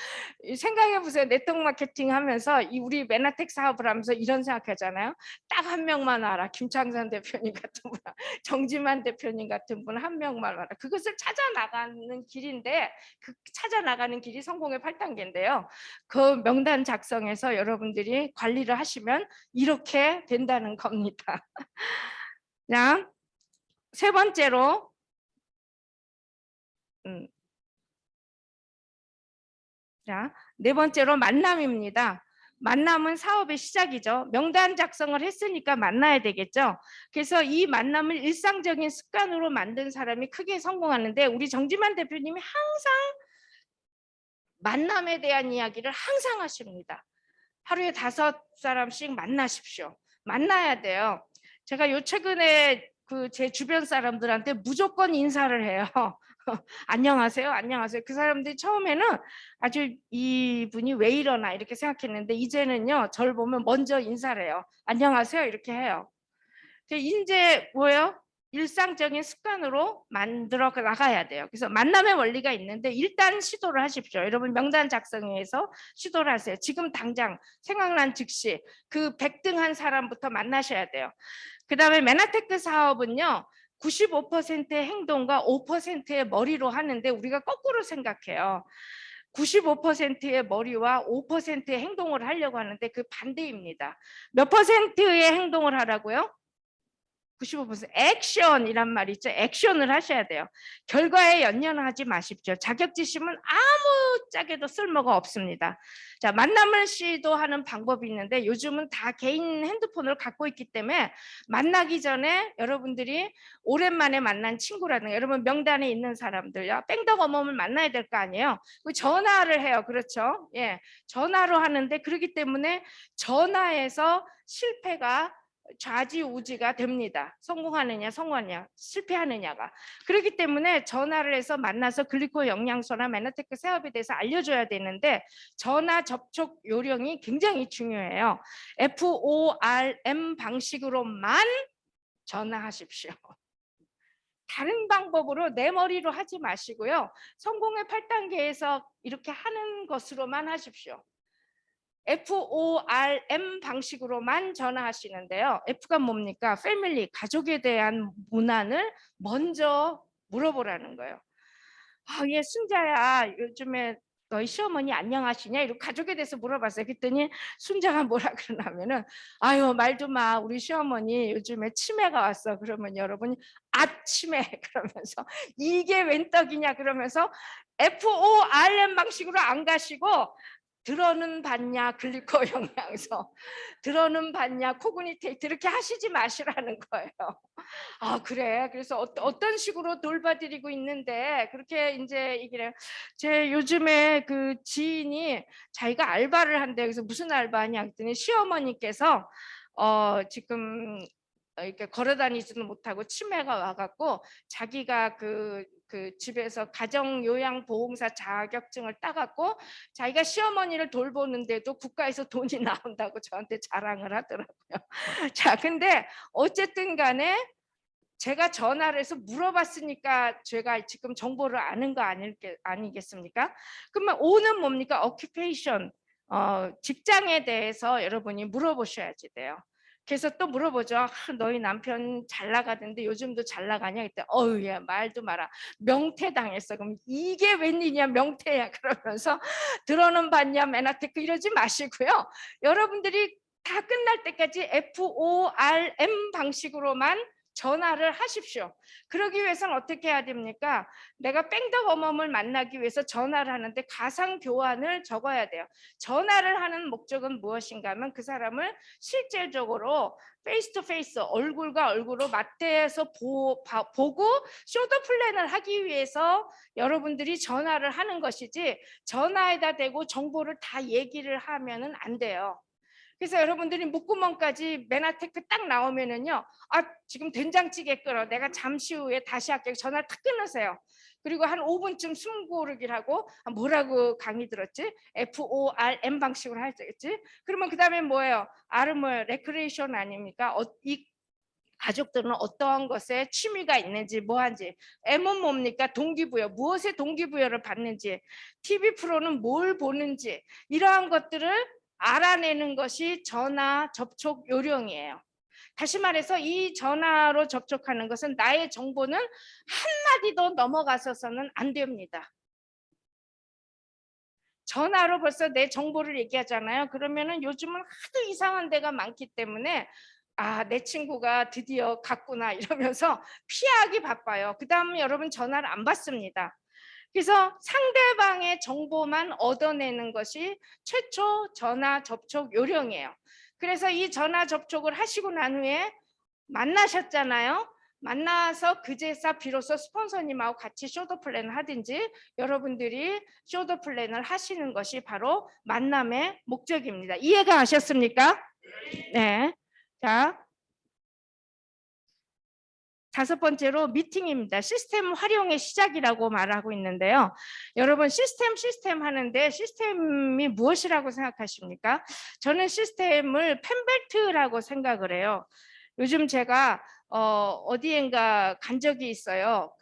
S1: 생각해 보세요. 네트워크 마케팅 하면서 우리 메나텍 사업을 하면서 이런 생각하잖아요. 딱 한 명만 알아. 김창선 대표님 같은 분, 정지만 대표님 같은 분 한 명만 알아. 그것을 찾아 나가는 길인데 그 찾아 나가는 길이 성공의 8단계인데요. 그 명단 작성해서 여러분들이 관리를 하시면 이렇게 된다는 겁니다. 자, 세 번째로 자, 네 번째로 만남입니다. 만남은 사업의 시작이죠. 명단 작성을 했으니까 만나야 되겠죠. 그래서 이 만남을 일상적인 습관으로 만든 사람이 크게 성공하는데 우리 정지만 대표님이 항상 만남에 대한 이야기를 항상 하십니다. 하루에 5사람씩 만나십시오. 만나야 돼요. 제가 요 최근에 그 제 주변 사람들한테 무조건 인사를 해요. 안녕하세요. 안녕하세요. 그 사람들이 처음에는 아주 이분이 왜 이러나 이렇게 생각했는데 이제는요. 저를 보면 먼저 인사를 해요. 안녕하세요. 이렇게 해요. 이제 뭐예요? 일상적인 습관으로 만들어 나가야 돼요. 그래서 만남의 원리가 있는데 일단 시도를 하십시오. 여러분 명단 작성에서 시도를 하세요. 지금 당장 생각난 즉시 그 100등 한 사람부터 만나셔야 돼요. 그 다음에 메나테크 사업은요. 95%의 행동과 5%의 머리로 하는데 우리가 거꾸로 생각해요. 95%의 머리와 5%의 행동을 하려고 하는데 그 반대입니다. 몇 %의 행동을 하라고요? 95% 액션이란 말이 있죠. 액션을 하셔야 돼요. 결과에 연연하지 마십시오. 자격지심은 아무 짝에도 쓸모가 없습니다. 자, 만남을 시도하는 방법이 있는데 요즘은 다 개인 핸드폰을 갖고 있기 때문에 만나기 전에 여러분들이 오랜만에 만난 친구라든가 여러분 명단에 있는 사람들요. 뺑덕어멈을 만나야 될 거 아니에요. 전화를 해요. 그렇죠? 예, 전화로 하는데 그렇기 때문에 전화에서 실패가 좌지우지가 됩니다. 성공하느냐 성공하느냐 실패하느냐가. 그렇기 때문에 전화를 해서 만나서 글리코 영양소나 메나테크 사업에 대해서 알려줘야 되는데 전화 접촉 요령이 굉장히 중요해요. FORM 방식으로만 전화하십시오. 다른 방법으로 내 머리로 하지 마시고요. 성공의 8단계에서 이렇게 하는 것으로만 하십시오. FORM 방식으로만 전화하시는데요. F가 뭡니까? 패밀리, 가족에 대한 문안을 먼저 물어보라는 거예요. 얘 순자야, 요즘에 너희 시어머니 안녕하시냐? 이러고 가족에 대해서 물어봤어요. 그랬더니 순자가 뭐라 그러냐면은 아유 말도 마. 우리 시어머니 요즘에 치매가 왔어. 그러면 여러분이 치매 그러면서 이게 웬 떡이냐 그러면서 FORM 방식으로 안 가시고 들어는 봤냐 글리코 영양소, 들어는 봤냐 코그니테이트 이렇게 하시지 마시라는 거예요. 아 그래. 그래서 어떤 식으로 돌봐드리고 있는데 그렇게 이제 이게 제 요즘에 그 지인이 자기가 알바를 한대. 그래서 무슨 알바냐 했더니 시어머니께서 지금 이렇게 걸어다니지도 못하고 치매가 와갖고 자기가 그 집에서 가정요양보험사 자격증을 따갖고 자기가 시어머니를 돌보는데도 국가에서 돈이 나온다고 저한테 자랑을 하더라고요. 자, 근데 어쨌든 간에 제가 전화를 해서 물어봤으니까 제가 지금 정보를 아는 거 아니겠습니까? 그러면 O는 뭡니까? occupation, 직장에 대해서 여러분이 물어보셔야지 돼요. 그래서 또 물어보죠. 너희 남편 잘 나가던데 요즘도 잘 나가냐? 그때 어우 야 말도 마라. 명퇴당했어. 그럼 이게 웬일이냐 명퇴야. 그러면서 들어는 봤냐 맨하테크 이러지 마시고요. 여러분들이 다 끝날 때까지 FORM 방식으로만 전화를 하십시오. 그러기 위해서는 어떻게 해야 됩니까? 내가 뺑덕어멈을 만나기 위해서 전화를 하는데 가상 교환을 적어야 돼요. 전화를 하는 목적은 무엇인가 하면 그 사람을 실질적으로 페이스 투 페이스 얼굴과 얼굴로 맞대서 보고 쇼더 플랜을 하기 위해서 여러분들이 전화를 하는 것이지 전화에다 대고 정보를 다 얘기를 하면은 안 돼요. 그래서 여러분들이 목구멍까지 맨하테크 딱 나오면은요, 지금 된장찌개 끓어. 내가 잠시 후에 다시 할게요. 전화를 탁 끊으세요. 그리고 한 5분쯤 숨 고르기를 하고 뭐라고 강의 들었지? FORM 방식으로 하겠지? 그러면 그 다음에 뭐예요? R은 레크레이션 아닙니까? 이 가족들은 어떠한 것에 취미가 있는지 뭐한지, M은 뭡니까? 동기부여, 무엇에 동기부여를 받는지, TV 프로는 뭘 보는지 이러한 것들을 알아내는 것이 전화 접촉 요령이에요. 다시 말해서 이 전화로 접촉하는 것은 나의 정보는 한마디도 넘어가서는 안 됩니다. 전화로 벌써 내 정보를 얘기하잖아요. 그러면은 요즘은 하도 이상한 데가 많기 때문에 내 친구가 드디어 갔구나 이러면서 피하기 바빠요. 그 다음에 여러분 전화를 안 받습니다. 그래서 상대방의 정보만 얻어내는 것이 최초 전화 접촉 요령이에요. 그래서 이 전화 접촉을 하시고 난 후에 만나셨잖아요. 만나서 그제서 비로소 스폰서님하고 같이 쇼더 플랜을 하든지 여러분들이 쇼더 플랜을 하시는 것이 바로 만남의 목적입니다. 이해가 가셨습니까? 네. 자, 5번째로 미팅입니다. 시스템 활용의 시작이라고 말하고 있는데요. 여러분 시스템 하는데 시스템이 무엇이라고 생각하십니까? 저는 시스템을 펜벨트라고 생각을 해요. 요즘 제가 어디엔가 간 적이 있어요.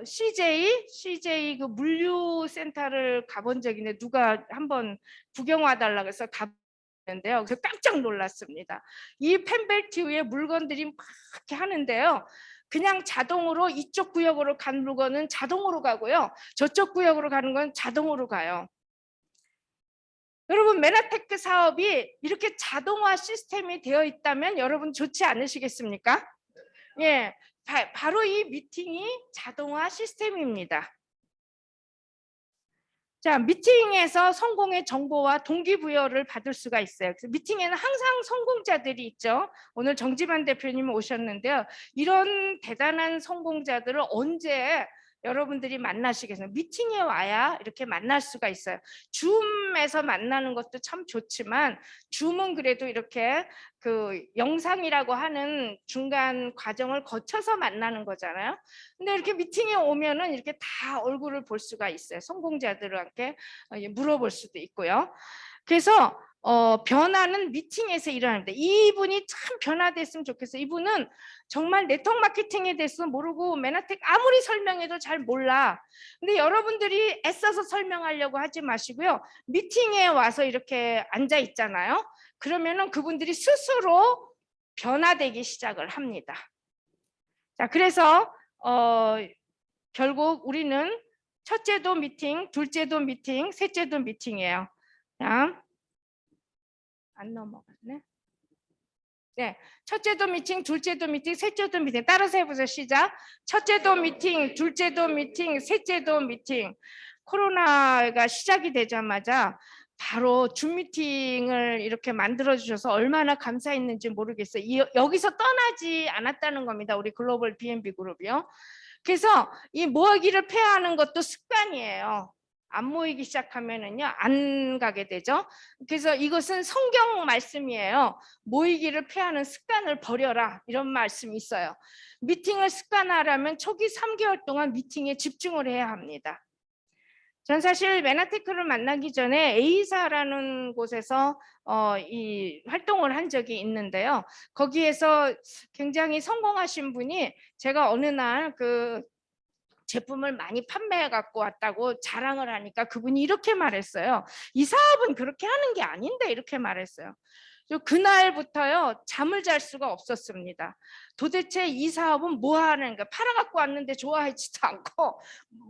S1: CJ 그 물류센터를 가본 적이 있는데 누가 한번 구경 와달라고 해서 가봤는데요. 그래서 깜짝 놀랐습니다. 이 펜벨트 위에 물건들이 막 이렇게 하는데요. 그냥 자동으로 이쪽 구역으로 간 물건은 자동으로 가고요. 저쪽 구역으로 가는 건 자동으로 가요. 여러분 메나테크 사업이 이렇게 자동화 시스템이 되어 있다면 여러분 좋지 않으시겠습니까? 예, 바로 이 미팅이 자동화 시스템입니다. 자, 미팅에서 성공의 정보와 동기부여를 받을 수가 있어요. 그래서 미팅에는 항상 성공자들이 있죠. 오늘 정지만 대표님 오셨는데요. 이런 대단한 성공자들을 언제 여러분들이 만나시겠어요? 미팅에 와야 이렇게 만날 수가 있어요. 줌에서 만나는 것도 참 좋지만 줌은 그래도 이렇게 그 영상이라고 하는 중간 과정을 거쳐서 만나는 거잖아요. 근데 이렇게 미팅에 오면은 이렇게 다 얼굴을 볼 수가 있어요. 성공자들한테 물어볼 수도 있고요. 그래서 변화는 미팅에서 일어납니다. 이분이 참 변화됐으면 좋겠어요. 이분은 정말 네트워크 마케팅에 대해서 모르고 메나텍 아무리 설명해도 잘 몰라. 근데 여러분들이 애써서 설명하려고 하지 마시고요. 미팅에 와서 이렇게 앉아 있잖아요. 그러면은 그분들이 스스로 변화되기 시작을 합니다. 자, 그래서 결국 우리는 첫째도 미팅, 둘째도 미팅, 셋째도 미팅이에요. 자, 안 넘어갔네. 네, 첫째도 미팅, 둘째도 미팅, 셋째도 미팅. 따라서 해보세요. 시작. 첫째도 미팅, 둘째도 미팅, 셋째도 미팅. 코로나가 시작이 되자마자 바로 줌 미팅을 이렇게 만들어 주셔서 얼마나 감사했는지 모르겠어요. 여기서 떠나지 않았다는 겁니다. 우리 글로벌 B&B 그룹이요. 그래서 이 모으기를 폐하는 것도 습관이에요. 안 모이기 시작하면은요, 안 가게 되죠. 그래서 이것은 성경 말씀이에요. 모이기를 폐하는 습관을 버려라. 이런 말씀이 있어요. 미팅을 습관화하려면 초기 3개월 동안 미팅에 집중을 해야 합니다. 전 사실 메나테크를 만나기 전에 A사라는 곳에서 이 활동을 한 적이 있는데요. 거기에서 굉장히 성공하신 분이 제가 어느 날 그 제품을 많이 판매해 갖고 왔다고 자랑을 하니까 그분이 이렇게 말했어요. 이 사업은 그렇게 하는 게 아닌데 이렇게 말했어요. 그날부터요 잠을 잘 수가 없었습니다. 도대체 이 사업은 뭐 하는 거야? 팔아갖고 왔는데 좋아하지도 않고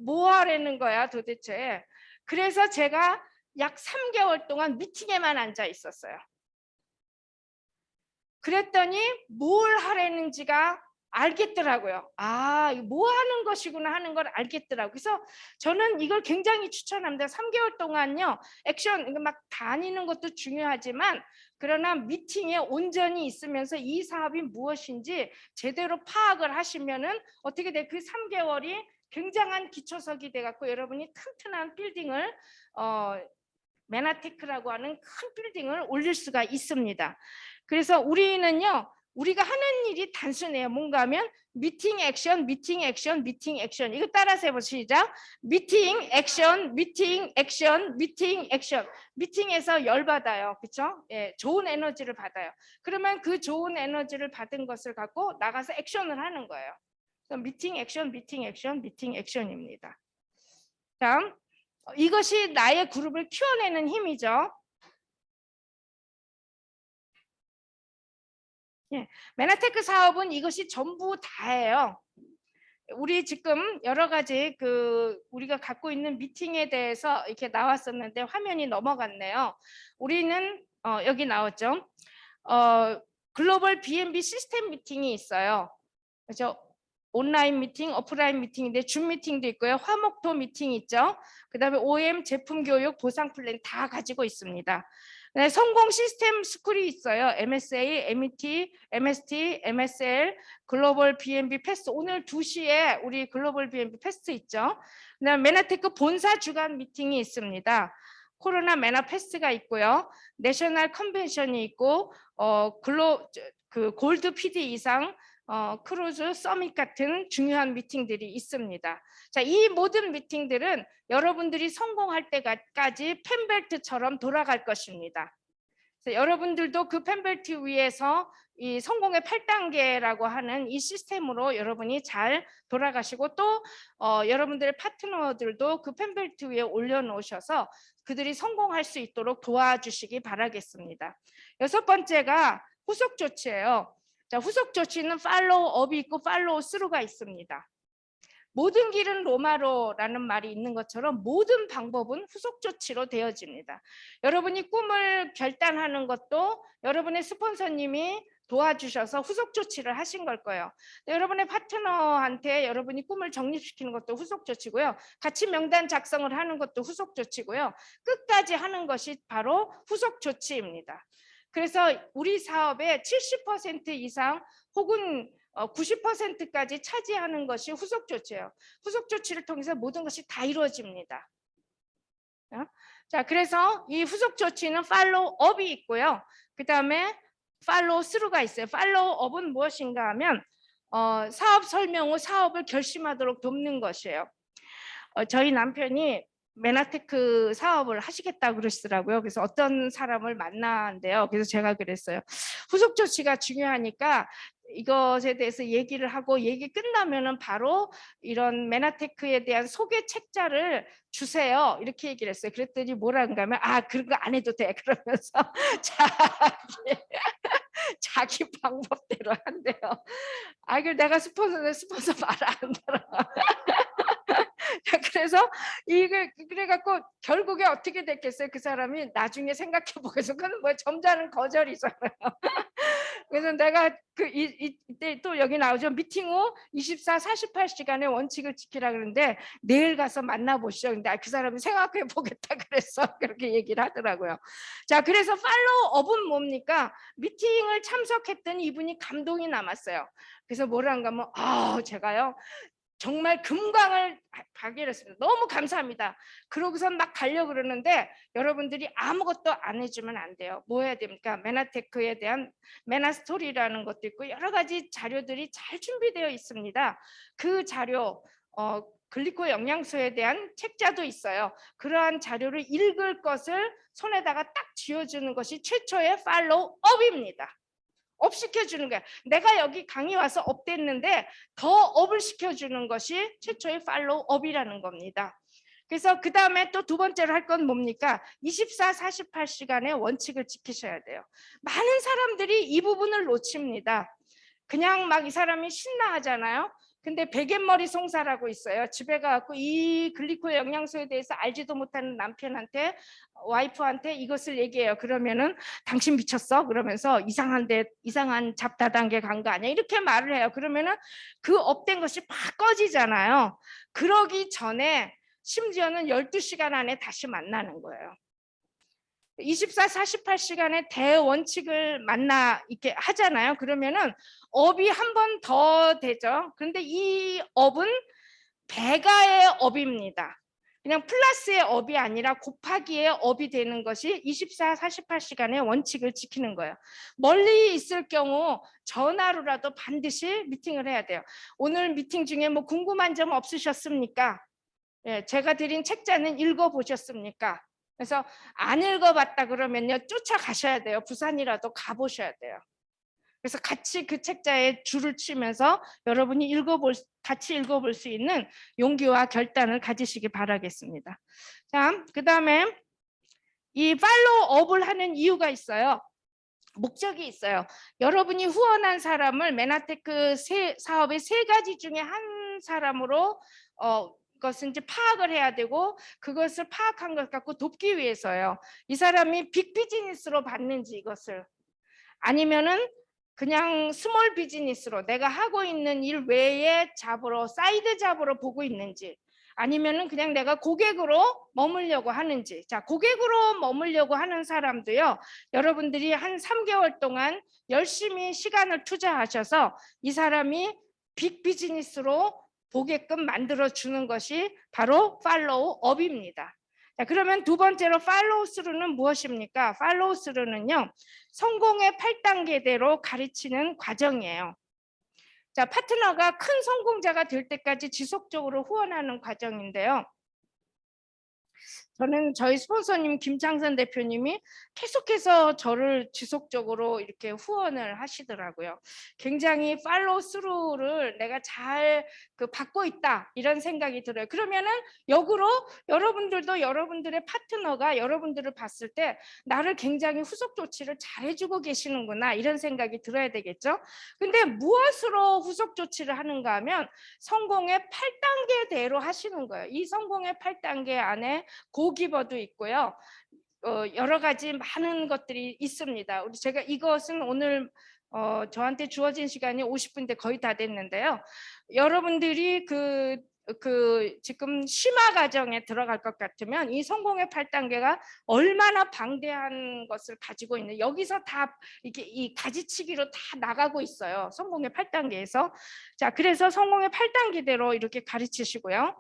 S1: 뭐 하려는 거야 도대체. 그래서 제가 약 3개월 동안 미팅에만 앉아 있었어요. 그랬더니 뭘 하려는지가 알겠더라고요. 아, 뭐 하는 것이구나 하는 걸 알겠더라고요. 그래서 저는 이걸 굉장히 추천합니다. 3개월 동안요. 액션 막 다니는 것도 중요하지만 그러나 미팅에 온전히 있으면서 이 사업이 무엇인지 제대로 파악을 하시면은 어떻게 돼? 그 3개월이 굉장한 기초석이 돼 갖고 여러분이 튼튼한 빌딩을 메나테크라고 하는 큰 빌딩을 올릴 수가 있습니다. 그래서 우리는요. 우리가 하는 일이 단순해요. 뭔가 하면 미팅 액션, 미팅 액션, 미팅 액션. 이거 따라서 해보시죠. 시작. 미팅 액션, 미팅 액션, 미팅 액션. 미팅에서 열받아요. 그렇죠? 예, 좋은 에너지를 받아요. 그러면 그 좋은 에너지를 받은 것을 갖고 나가서 액션을 하는 거예요. 그래서 미팅 액션, 미팅 액션, 미팅 액션입니다. 다음. 이것이 나의 그룹을 키워내는 힘이죠. 예, 메나테크 사업은 이것이 전부 다예요. 우리 지금 여러 가지 우리가 갖고 있는 미팅에 대해서 이렇게 나왔었는데 화면이 넘어갔네요. 우리는 여기 나왔죠. 글로벌 B&B 시스템 미팅이 있어요. 그렇죠? 온라인 미팅, 오프라인 미팅인데 줌 미팅도 있고요. 화목토 미팅 있죠. 그다음에 OM 제품 교육 보상 플랜 다 가지고 있습니다. 네, 성공 시스템 스쿨이 있어요. MSA, MET, MST, MSL, 글로벌 B&B 패스트. 오늘 2시에 우리 글로벌 B&B 패스트 있죠. 그다음 메나테크 본사 주간 미팅이 있습니다. 코로나 메나 패스트가 있고요. 내셔널 컨벤션이 있고 골드 PD 이상 크루즈 서밋 같은 중요한 미팅들이 있습니다. 자, 이 모든 미팅들은 여러분들이 성공할 때까지 펜벨트처럼 돌아갈 것입니다. 그래서 여러분들도 그 펜벨트 위에서 이 성공의 8단계라고 하는 이 시스템으로 여러분이 잘 돌아가시고 또 여러분들의 파트너들도 그 펜벨트 위에 올려놓으셔서 그들이 성공할 수 있도록 도와주시기 바라겠습니다. 6번째가 후속 조치예요. 자, 후속 조치는 팔로우업이 있고 팔로우스루가 있습니다. 모든 길은 로마로라는 말이 있는 것처럼 모든 방법은 후속 조치로 되어집니다. 여러분이 꿈을 결단하는 것도 여러분의 스폰서님이 도와주셔서 후속 조치를 하신 걸 거예요. 여러분의 파트너한테 여러분이 꿈을 정립시키는 것도 후속 조치고요. 같이 명단 작성을 하는 것도 후속 조치고요. 끝까지 하는 것이 바로 후속 조치입니다. 그래서 우리 사업의 70% 이상 혹은 90%까지 차지하는 것이 후속 조치예요. 후속 조치를 통해서 모든 것이 다 이루어집니다. 자, 그래서 이 후속 조치는 팔로우업이 있고요. 그 다음에 팔로우스루가 있어요. 팔로우업은 무엇인가 하면 사업 설명 후 사업을 결심하도록 돕는 것이에요. 저희 남편이 메나테크 사업을 하시겠다고 그러시더라고요. 그래서 어떤 사람을 만나는데요. 그래서 제가 그랬어요. 후속 조치가 중요하니까 이것에 대해서 얘기를 하고 얘기 끝나면은 바로 이런 메나테크에 대한 소개 책자를 주세요. 이렇게 얘기를 했어요. 그랬더니 뭐라는가 하면 그런 거 안 해도 돼. 그러면서 자기 방법대로 한대요. 그럼 내가 스폰서 말 안 들어. 그래서 그래서 이게 그래갖고 결국에 어떻게 됐겠어요? 그 사람이 나중에 생각해 보고서 그건 뭐 점잖은 거절이잖아요. 그래서 내가 이때 또 여기 나오죠. 미팅 후 24, 48시간의 원칙을 지키라 그러는데 내일 가서 만나보시죠. 근데 그 사람이 생각해 보겠다 그랬어. 그렇게 얘기를 하더라고요. 자, 그래서 팔로우업은 뭡니까? 미팅을 참석했더니 이분이 감동이 남았어요. 그래서 뭐라는가 하면 제가요 정말 금광을 발견했습니다. 너무 감사합니다. 그러고선 막 가려고 그러는데 여러분들이 아무것도 안 해주면 안 돼요. 뭐 해야 됩니까? 메나테크에 대한 메나스토리라는 것도 있고 여러 가지 자료들이 잘 준비되어 있습니다. 그 자료 글리코 영양소에 대한 책자도 있어요. 그러한 자료를 읽을 것을 손에다가 딱 쥐어주는 것이 최초의 팔로우업입니다. 업 시켜주는 거야. 내가 여기 강의 와서 업됐는데 더 업을 시켜주는 것이 최초의 팔로우업이라는 겁니다. 그래서 그 다음에 또 두 번째로 할 건 뭡니까? 24, 48시간의 원칙을 지키셔야 돼요. 많은 사람들이 이 부분을 놓칩니다. 그냥 막 이 사람이 신나하잖아요. 근데 베갯머리 송사라고 있어요. 집에 가갖고 이 글리코 영양소에 대해서 알지도 못하는 남편한테 와이프한테 이것을 얘기해요. 그러면은 당신 미쳤어? 그러면서 이상한 잡다단계 간 거 아니야? 이렇게 말을 해요. 그러면은 그 업된 것이 팍 꺼지잖아요. 그러기 전에 심지어는 12시간 안에 다시 만나는 거예요. 24, 48시간의 대원칙을 만나 이렇게 하잖아요. 그러면은 업이 한 번 더 되죠. 그런데 이 업은 배가의 업입니다. 그냥 플러스의 업이 아니라 곱하기의 업이 되는 것이 24, 48시간의 원칙을 지키는 거예요. 멀리 있을 경우 전화로라도 반드시 미팅을 해야 돼요. 오늘 미팅 중에 뭐 궁금한 점 없으셨습니까? 예, 제가 드린 책자는 읽어보셨습니까? 그래서 안 읽어봤다 그러면요 쫓아가셔야 돼요. 부산이라도 가보셔야 돼요. 그래서 같이 그 책자에 줄을 치면서 여러분이 같이 읽어볼 수 있는 용기와 결단을 가지시기 바라겠습니다. 자, 그 다음에 이 팔로우업을 하는 이유가 있어요. 목적이 있어요. 여러분이 후원한 사람을 메나테크 사업의 3가지 중에 한 사람으로 그것은 이제 파악을 해야 되고 그것을 파악한 것 갖고 돕기 위해서요. 이 사람이 빅 비즈니스로 받는지 이것을 아니면은 그냥 스몰 비즈니스로 내가 하고 있는 일 외에 잡으러 사이드 잡으로 보고 있는지 아니면은 그냥 내가 고객으로 머물려고 하는지. 자, 고객으로 머물려고 하는 사람도요. 여러분들이 한 3개월 동안 열심히 시간을 투자하셔서 이 사람이 빅 비즈니스로 보게끔 만들어 주는 것이 바로 팔로우업입니다. 자, 그러면 두 번째로 팔로우 스루는 무엇입니까? 팔로우 스루는요. 성공의 8단계대로 가르치는 과정이에요. 자, 파트너가 큰 성공자가 될 때까지 지속적으로 후원하는 과정인데요. 저는 저희 스폰서님 김창선 대표님이 계속해서 저를 지속적으로 이렇게 후원을 하시더라고요. 굉장히 팔로우 스루를 내가 잘 받고 있다 이런 생각이 들어요. 그러면은 역으로 여러분들도 여러분들의 파트너가 여러분들을 봤을 때 나를 굉장히 후속 조치를 잘해주고 계시는구나 이런 생각이 들어야 되겠죠. 근데 무엇으로 후속 조치를 하는가 하면 성공의 8단계대로 하시는 거예요. 이 성공의 8단계 안에 고기버도 있고요. 여러 가지 많은 것들이 있습니다. 제가 이것은 오늘 저한테 주어진 시간이 50분인데 거의 다 됐는데요. 여러분들이 지금 심화 과정에 들어갈 것 같으면 이 성공의 8단계가 얼마나 방대한 것을 가지고 있는 여기서 다 이렇게 이 가지치기로 다 나가고 있어요. 성공의 8단계에서. 자, 그래서 성공의 8단계대로 이렇게 가르치시고요.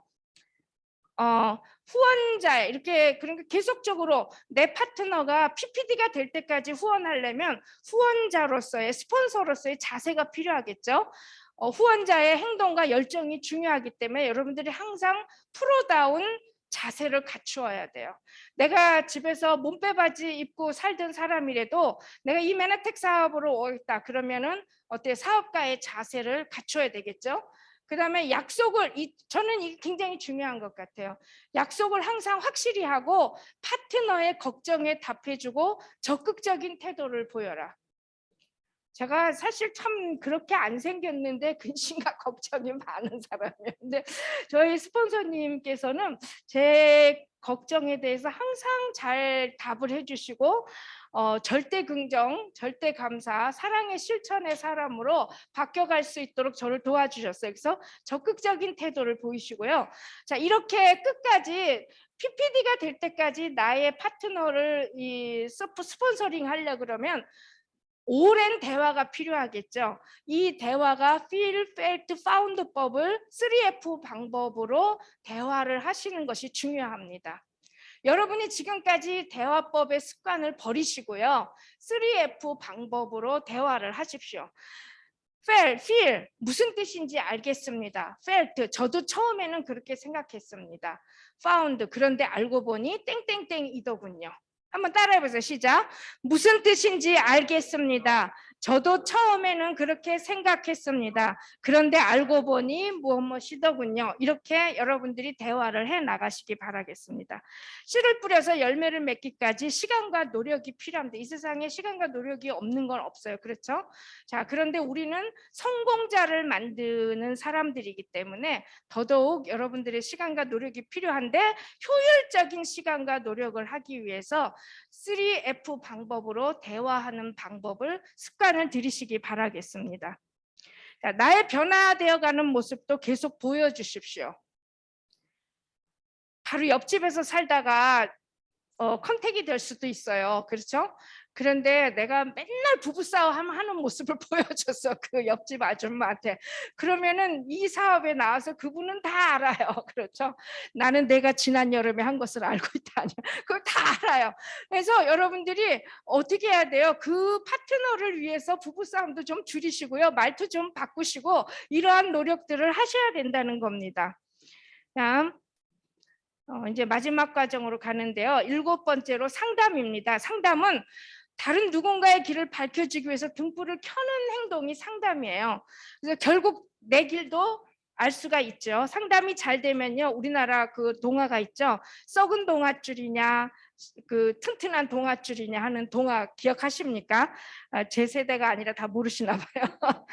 S1: 후원자 이렇게 그러니까 계속적으로 내 파트너가 PPD가 될 때까지 후원하려면 후원자로서의 스폰서로서의 자세가 필요하겠죠. 후원자의 행동과 열정이 중요하기 때문에 여러분들이 항상 프로다운 자세를 갖추어야 돼요. 내가 집에서 몸빼바지 입고 살던 사람이라도 내가 이 메나텍 사업으로 오겠다 그러면은 어때 사업가의 자세를 갖춰야 되겠죠. 그 다음에 약속을 저는 이게 굉장히 중요한 것 같아요. 약속을 항상 확실히 하고 파트너의 걱정에 답해주고 적극적인 태도를 보여라. 제가 사실 참 그렇게 안 생겼는데 근심과 걱정이 많은 사람이에요. 근데 저희 스폰서님께서는 제 걱정에 대해서 항상 잘 답을 해주시고 절대 긍정, 절대 감사, 사랑의 실천의 사람으로 바뀌어갈 수 있도록 저를 도와주셨어요. 그래서 적극적인 태도를 보이시고요. 자, 이렇게 끝까지 PPD가 될 때까지 나의 파트너를 스폰서링 하려고 그러면 오랜 대화가 필요하겠죠. 이 대화가 Feel, Felt, Found법을 3F 방법으로 대화를 하시는 것이 중요합니다. 여러분이 지금까지 대화법의 습관을 버리시고요. 3F 방법으로 대화를 하십시오. feel 무슨 뜻인지 알겠습니다. felt 저도 처음에는 그렇게 생각했습니다. found 그런데 알고 보니 땡땡땡이더군요. 한번 따라해보세요. 시작. 무슨 뜻인지 알겠습니다. 저도 처음에는 그렇게 생각했습니다. 그런데 알고 보니 무엇이더군요. 이렇게 여러분들이 대화를 해 나가시기 바라겠습니다. 씨를 뿌려서 열매를 맺기까지 시간과 노력이 필요합니다. 이 세상에 시간과 노력이 없는 건 없어요. 그렇죠? 자, 그런데 우리는 성공자를 만드는 사람들이기 때문에 더더욱 여러분들의 시간과 노력이 필요한데 효율적인 시간과 노력을 하기 위해서 3F 방법으로 대화하는 방법을 습관을 들이시기 바라겠습니다. 자, 나의 변화되어가는 모습도 계속 보여주십시오. 바로 옆집에서 살다가 컨택이 될 수도 있어요. 그렇죠? 그런데 내가 맨날 부부싸움 하는 모습을 보여줬어. 그 옆집 아줌마한테. 그러면은 이 사업에 나와서 그분은 다 알아요. 그렇죠? 나는 내가 지난 여름에 한 것을 알고 있다니. 그걸 다 알아요. 그래서 여러분들이 어떻게 해야 돼요? 그 파트너를 위해서 부부싸움도 좀 줄이시고요. 말투 좀 바꾸시고 이러한 노력들을 하셔야 된다는 겁니다. 다음. 이제 마지막 과정으로 가는데요. 7번째로 상담입니다. 상담은 다른 누군가의 길을 밝혀주기 위해서 등불을 켜는 행동이 상담이에요. 그래서 결국 내 길도 알 수가 있죠. 상담이 잘 되면요. 우리나라 그 동화가 있죠. 썩은 동아줄이냐 그 튼튼한 동아줄이냐 하는 동화 기억하십니까? 제 세대가 아니라 다 모르시나 봐요.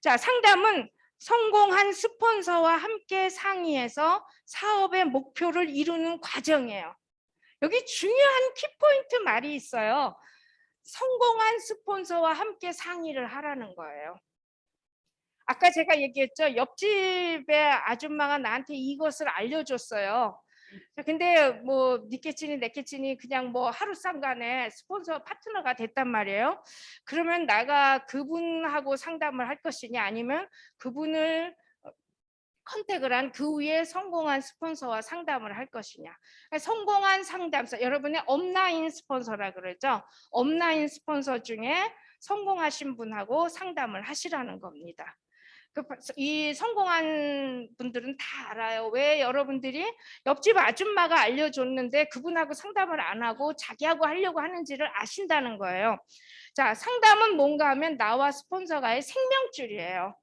S1: 자, 상담은 성공한 스폰서와 함께 상의해서 사업의 목표를 이루는 과정이에요. 여기 중요한 키포인트 말이 있어요. 성공한 스폰서와 함께 상의를 하라는 거예요. 아까 제가 얘기했죠. 옆집의 아줌마가 나한테 이것을 알려줬어요. 근데 뭐 니케치니 내케치니 그냥 뭐 하루 쌍간에 스폰서 파트너가 됐단 말이에요. 그러면 내가 그분하고 상담을 할 것이냐 아니면 그분을 컨택을 한 그 후에 성공한 스폰서와 상담을 할 것이냐. 성공한 상담사, 여러분의 업라인 스폰서라 그러죠. 업라인 스폰서 중에 성공하신 분하고 상담을 하시라는 겁니다. 이 성공한 분들은 다 알아요. 왜 여러분들이 옆집 아줌마가 알려줬는데 그분하고 상담을 안 하고 자기하고 하려고 하는지를 아신다는 거예요. 자, 상담은 뭔가 하면 나와 스폰서가의 생명줄이에요.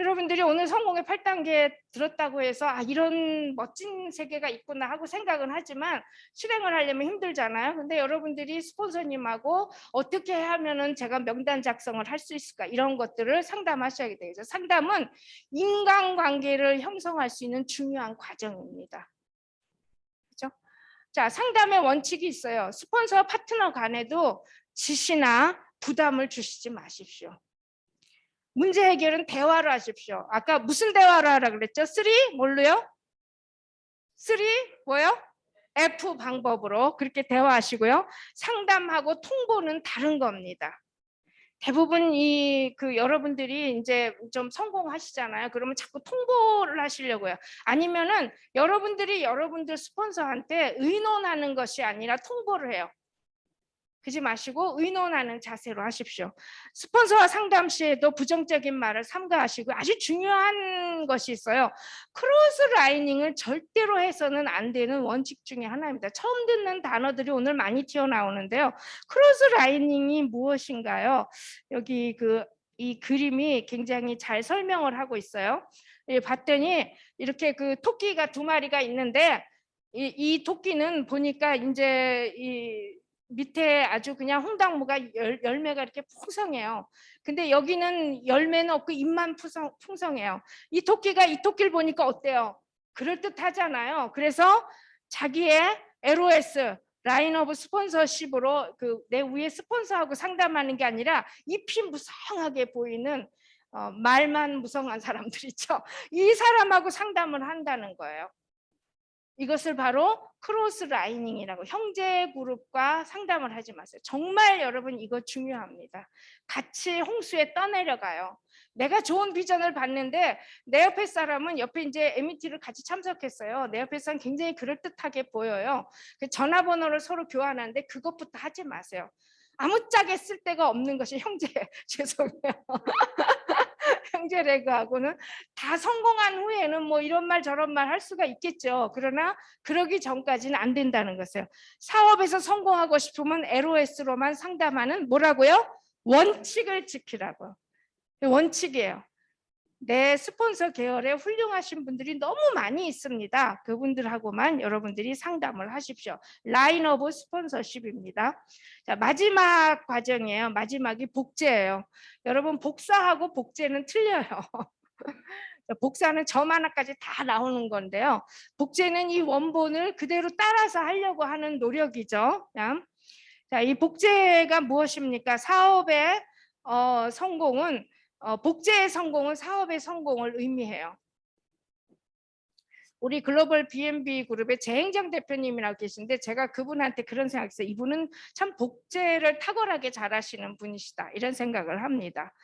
S1: 여러분들이 오늘 성공의 8단계 들었다고 해서 이런 멋진 세계가 있구나 하고 생각은 하지만 실행을 하려면 힘들잖아요. 근데 여러분들이 스폰서님하고 어떻게 하면은 제가 명단 작성을 할 수 있을까 이런 것들을 상담하셔야 되겠죠. 상담은 인간관계를 형성할 수 있는 중요한 과정입니다. 그렇죠? 자, 상담의 원칙이 있어요. 스폰서 파트너 간에도 지시나 부담을 주시지 마십시오. 문제 해결은 대화로 하십시오. 아까 무슨 대화로 하라 그랬죠? 3 뭘로요? 3 뭐요? F 방법으로 그렇게 대화하시고요. 상담하고 통보는 다른 겁니다. 대부분 여러분들이 이제 좀 성공하시잖아요. 그러면 자꾸 통보를 하시려고요. 아니면은 여러분들이 여러분들 스폰서한테 의논하는 것이 아니라 통보를 해요. 그러지 마시고 의논하는 자세로 하십시오. 스폰서와 상담 시에도 부정적인 말을 삼가하시고 아주 중요한 것이 있어요. 크로스 라이닝을 절대로 해서는 안 되는 원칙 중에 하나입니다. 처음 듣는 단어들이 오늘 많이 튀어나오는데요. 크로스 라이닝이 무엇인가요? 여기 이 그림이 굉장히 잘 설명을 하고 있어요. 봤더니 이렇게 그 토끼가 2마리가 있는데 이 토끼는 보니까 이제 밑에 아주 그냥 홍당무가 열매가 이렇게 풍성해요. 근데 여기는 열매는 없고 잎만 풍성해요. 이 토끼가 이 토끼를 보니까 어때요? 그럴듯하잖아요. 그래서 자기의 LOS 라인 오브 스폰서십으로 그 내 위에 스폰서하고 상담하는 게 아니라 잎이 무성하게 보이는 말만 무성한 사람들 있죠. 이 사람하고 상담을 한다는 거예요. 이것을 바로 크로스 라이닝이라고, 형제 그룹과 상담을 하지 마세요. 정말 여러분 이거 중요합니다. 같이 홍수에 떠내려가요. 내가 좋은 비전을 봤는데 내 옆에 사람은 옆에 이제 MET를 같이 참석했어요. 내 옆에 사람 굉장히 그럴듯하게 보여요. 전화번호를 서로 교환하는데 그것부터 하지 마세요. 아무짝에 쓸 데가 없는 것이 형제 죄송해요. 형제 레그하고는 다 성공한 후에는 뭐 이런 말 저런 말 할 수가 있겠죠. 그러나 그러기 전까지는 안 된다는 것이에요. 사업에서 성공하고 싶으면 LOS로만 상담하는 뭐라고요? 원칙을 지키라고. 원칙이에요. 내 스폰서 계열에 훌륭하신 분들이 너무 많이 있습니다. 그분들하고만 여러분들이 상담을 하십시오. 라인 오브 스폰서십입니다. 자, 마지막 과정이에요. 마지막이 복제예요. 여러분 복사하고 복제는 틀려요. 복사는 점 하나까지 다 나오는 건데요. 복제는 이 원본을 그대로 따라서 하려고 하는 노력이죠. 자, 이 복제가 무엇입니까? 사업의 성공은 복제의 성공은 사업의 성공을 의미해요. 우리 글로벌 B&B 그룹의 재행정 대표님이라고 계신데 제가 그분한테 그런 생각했어요. 이분은 참 복제를 탁월하게 잘하시는 분이시다 이런 생각을 합니다.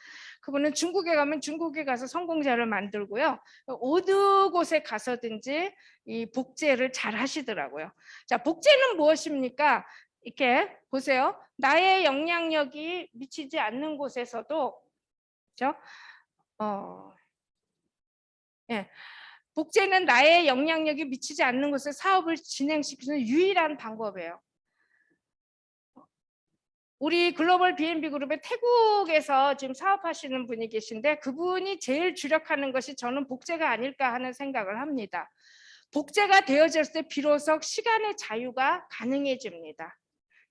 S1: 그분은 중국에 가면 중국에 가서 성공자를 만들고요. 어느 곳에 가서든지 이 복제를 잘 하시더라고요. 자, 복제는 무엇입니까? 이렇게 보세요. 나의 영향력이 미치지 않는 곳에서도 그렇죠? 예. 복제는 나의 영향력이 미치지 않는 곳에 사업을 진행시키는 유일한 방법이에요. 우리 글로벌 B&B 그룹의 태국에서 지금 사업하시는 분이 계신데 그분이 제일 주력하는 것이 저는 복제가 아닐까 하는 생각을 합니다. 복제가 되어졌을 때 비로소 시간의 자유가 가능해집니다.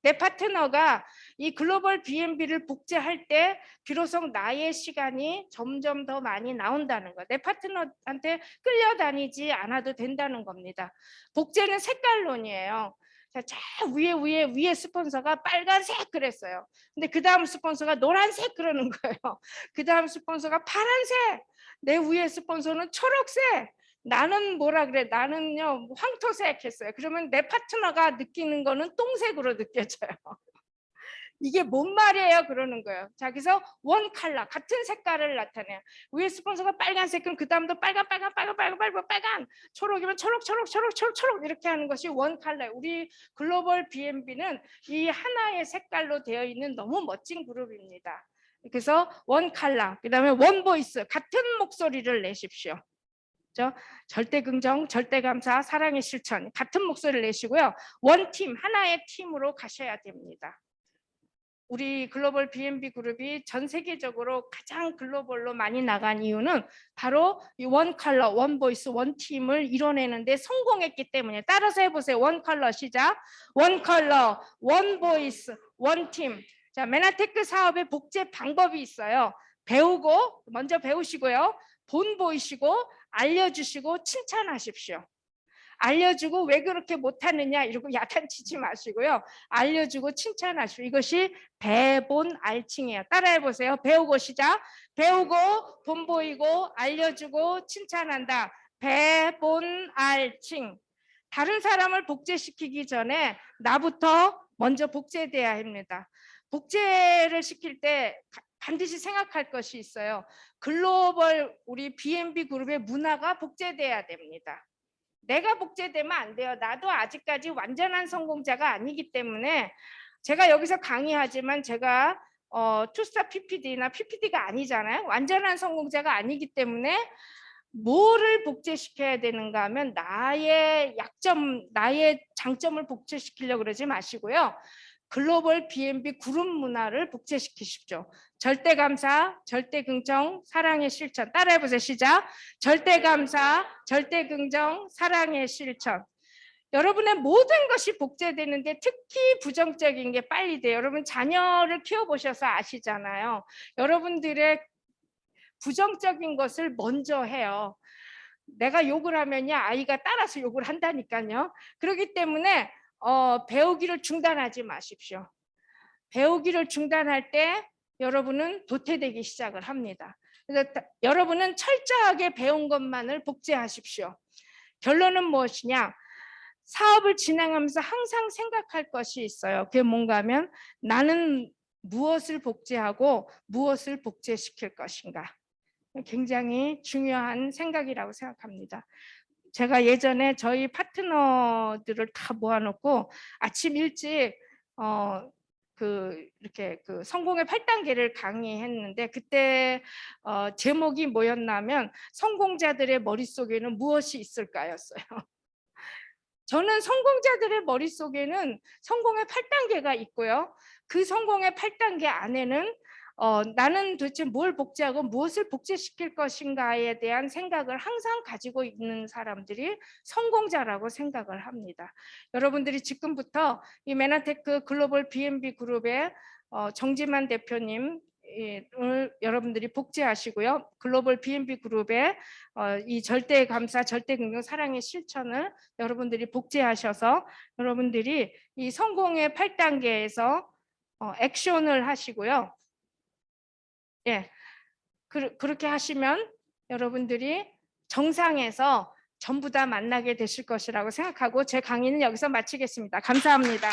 S1: 내 파트너가 이 글로벌 B&B를 복제할 때 비로소 나의 시간이 점점 더 많이 나온다는 거. 내 파트너한테 끌려다니지 않아도 된다는 겁니다. 복제는 색깔론이에요. 자, 위에 스폰서가 빨간색 그랬어요. 근데 그 다음 스폰서가 노란색 그러는 거예요. 그 다음 스폰서가 파란색. 내 위에 스폰서는 초록색. 나는 뭐라 그래? 나는요 황토색 했어요. 그러면 내 파트너가 느끼는 거는 똥색으로 느껴져요. 이게 뭔 말이에요? 그러는 거예요. 자, 그래서 원 컬러 같은 색깔을 나타내요. 위에 스폰서가 빨간색 그럼 그 다음도 빨간 초록이면 초록 이렇게 하는 것이 원 컬러. 우리 글로벌 B&B는 이 하나의 색깔로 되어 있는 너무 멋진 그룹입니다. 그래서 원 컬러 그다음에 원 보이스 같은 목소리를 내십시오. 절대 긍정, 절대 감사, 사랑의 실천 같은 목소리를 내시고요. 원팀, 하나의 팀으로 가셔야 됩니다. 우리 글로벌 B&B 그룹이 전 세계적으로 가장 글로벌로 많이 나간 이유는 바로 이 원 컬러, 원 보이스, 원 팀을 이뤄내는데 성공했기 때문에 따라서 해보세요. 원 컬러 시작. 원 컬러, 원 보이스, 원 팀. 자, 메나테크 사업의 복제 방법이 있어요. 배우고 먼저 배우시고요. 본 보이시고 알려주시고 칭찬하십시오. 알려주고 왜 그렇게 못하느냐 이러고 야단치지 마시고요. 알려주고 칭찬하시오. 이것이 배본 알칭이에요. 따라해보세요. 배우고 시작. 배우고 본 보이고 알려주고 칭찬한다. 배본 알칭. 다른 사람을 복제시키기 전에 나부터 먼저 복제돼야 합니다. 복제를 시킬 때 반드시 생각할 것이 있어요. 글로벌 우리 B&B 그룹의 문화가 복제돼야 됩니다. 내가 복제되면 안 돼요. 나도 아직까지 완전한 성공자가 아니기 때문에 제가 여기서 강의하지만 제가 투스타 PPD나 PPD가 아니잖아요. 완전한 성공자가 아니기 때문에 뭐를 복제시켜야 되는가 하면 나의 약점, 나의 장점을 복제시키려고 그러지 마시고요. 글로벌 B&B 그룹 문화를 복제시키십시오. 절대 감사, 절대 긍정, 사랑의 실천. 따라해보세요. 시작. 절대 감사, 절대 긍정, 사랑의 실천. 여러분의 모든 것이 복제되는데 특히 부정적인 게 빨리 돼요. 여러분 자녀를 키워보셔서 아시잖아요. 여러분들의 부정적인 것을 먼저 해요. 내가 욕을 하면요 아이가 따라서 욕을 한다니까요. 그렇기 때문에 배우기를 중단하지 마십시오. 배우기를 중단할 때 여러분은 도태되기 시작을 합니다. 그래서 여러분은 철저하게 배운 것만을 복제하십시오. 결론은 무엇이냐? 사업을 진행하면서 항상 생각할 것이 있어요. 그게 뭔가 하면 나는 무엇을 복제하고 무엇을 복제시킬 것인가. 굉장히 중요한 생각이라고 생각합니다. 제가 예전에 저희 파트너들을 다 모아놓고 아침 일찍 이렇게 성공의 8단계를 강의했는데 그때 제목이 뭐였냐면 성공자들의 머릿속에는 무엇이 있을까였어요. 저는 성공자들의 머릿속에는 성공의 8단계가 있고요. 그 성공의 8단계 안에는 나는 도대체 뭘 복제하고 무엇을 복제시킬 것인가에 대한 생각을 항상 가지고 있는 사람들이 성공자라고 생각을 합니다. 여러분들이 지금부터 이 메나테크 글로벌 B&B 그룹의 정지만 대표님 을 여러분들이 복제하시고요. 글로벌 B&B 그룹의 이 절대 감사, 절대 긍정, 사랑의 실천을 여러분들이 복제하셔서 여러분들이 이 성공의 8단계에서 액션을 하시고요. 예, 그렇게 하시면 여러분들이 정상에서 전부 다 만나게 되실 것이라고 생각하고 제 강의는 여기서 마치겠습니다. 감사합니다.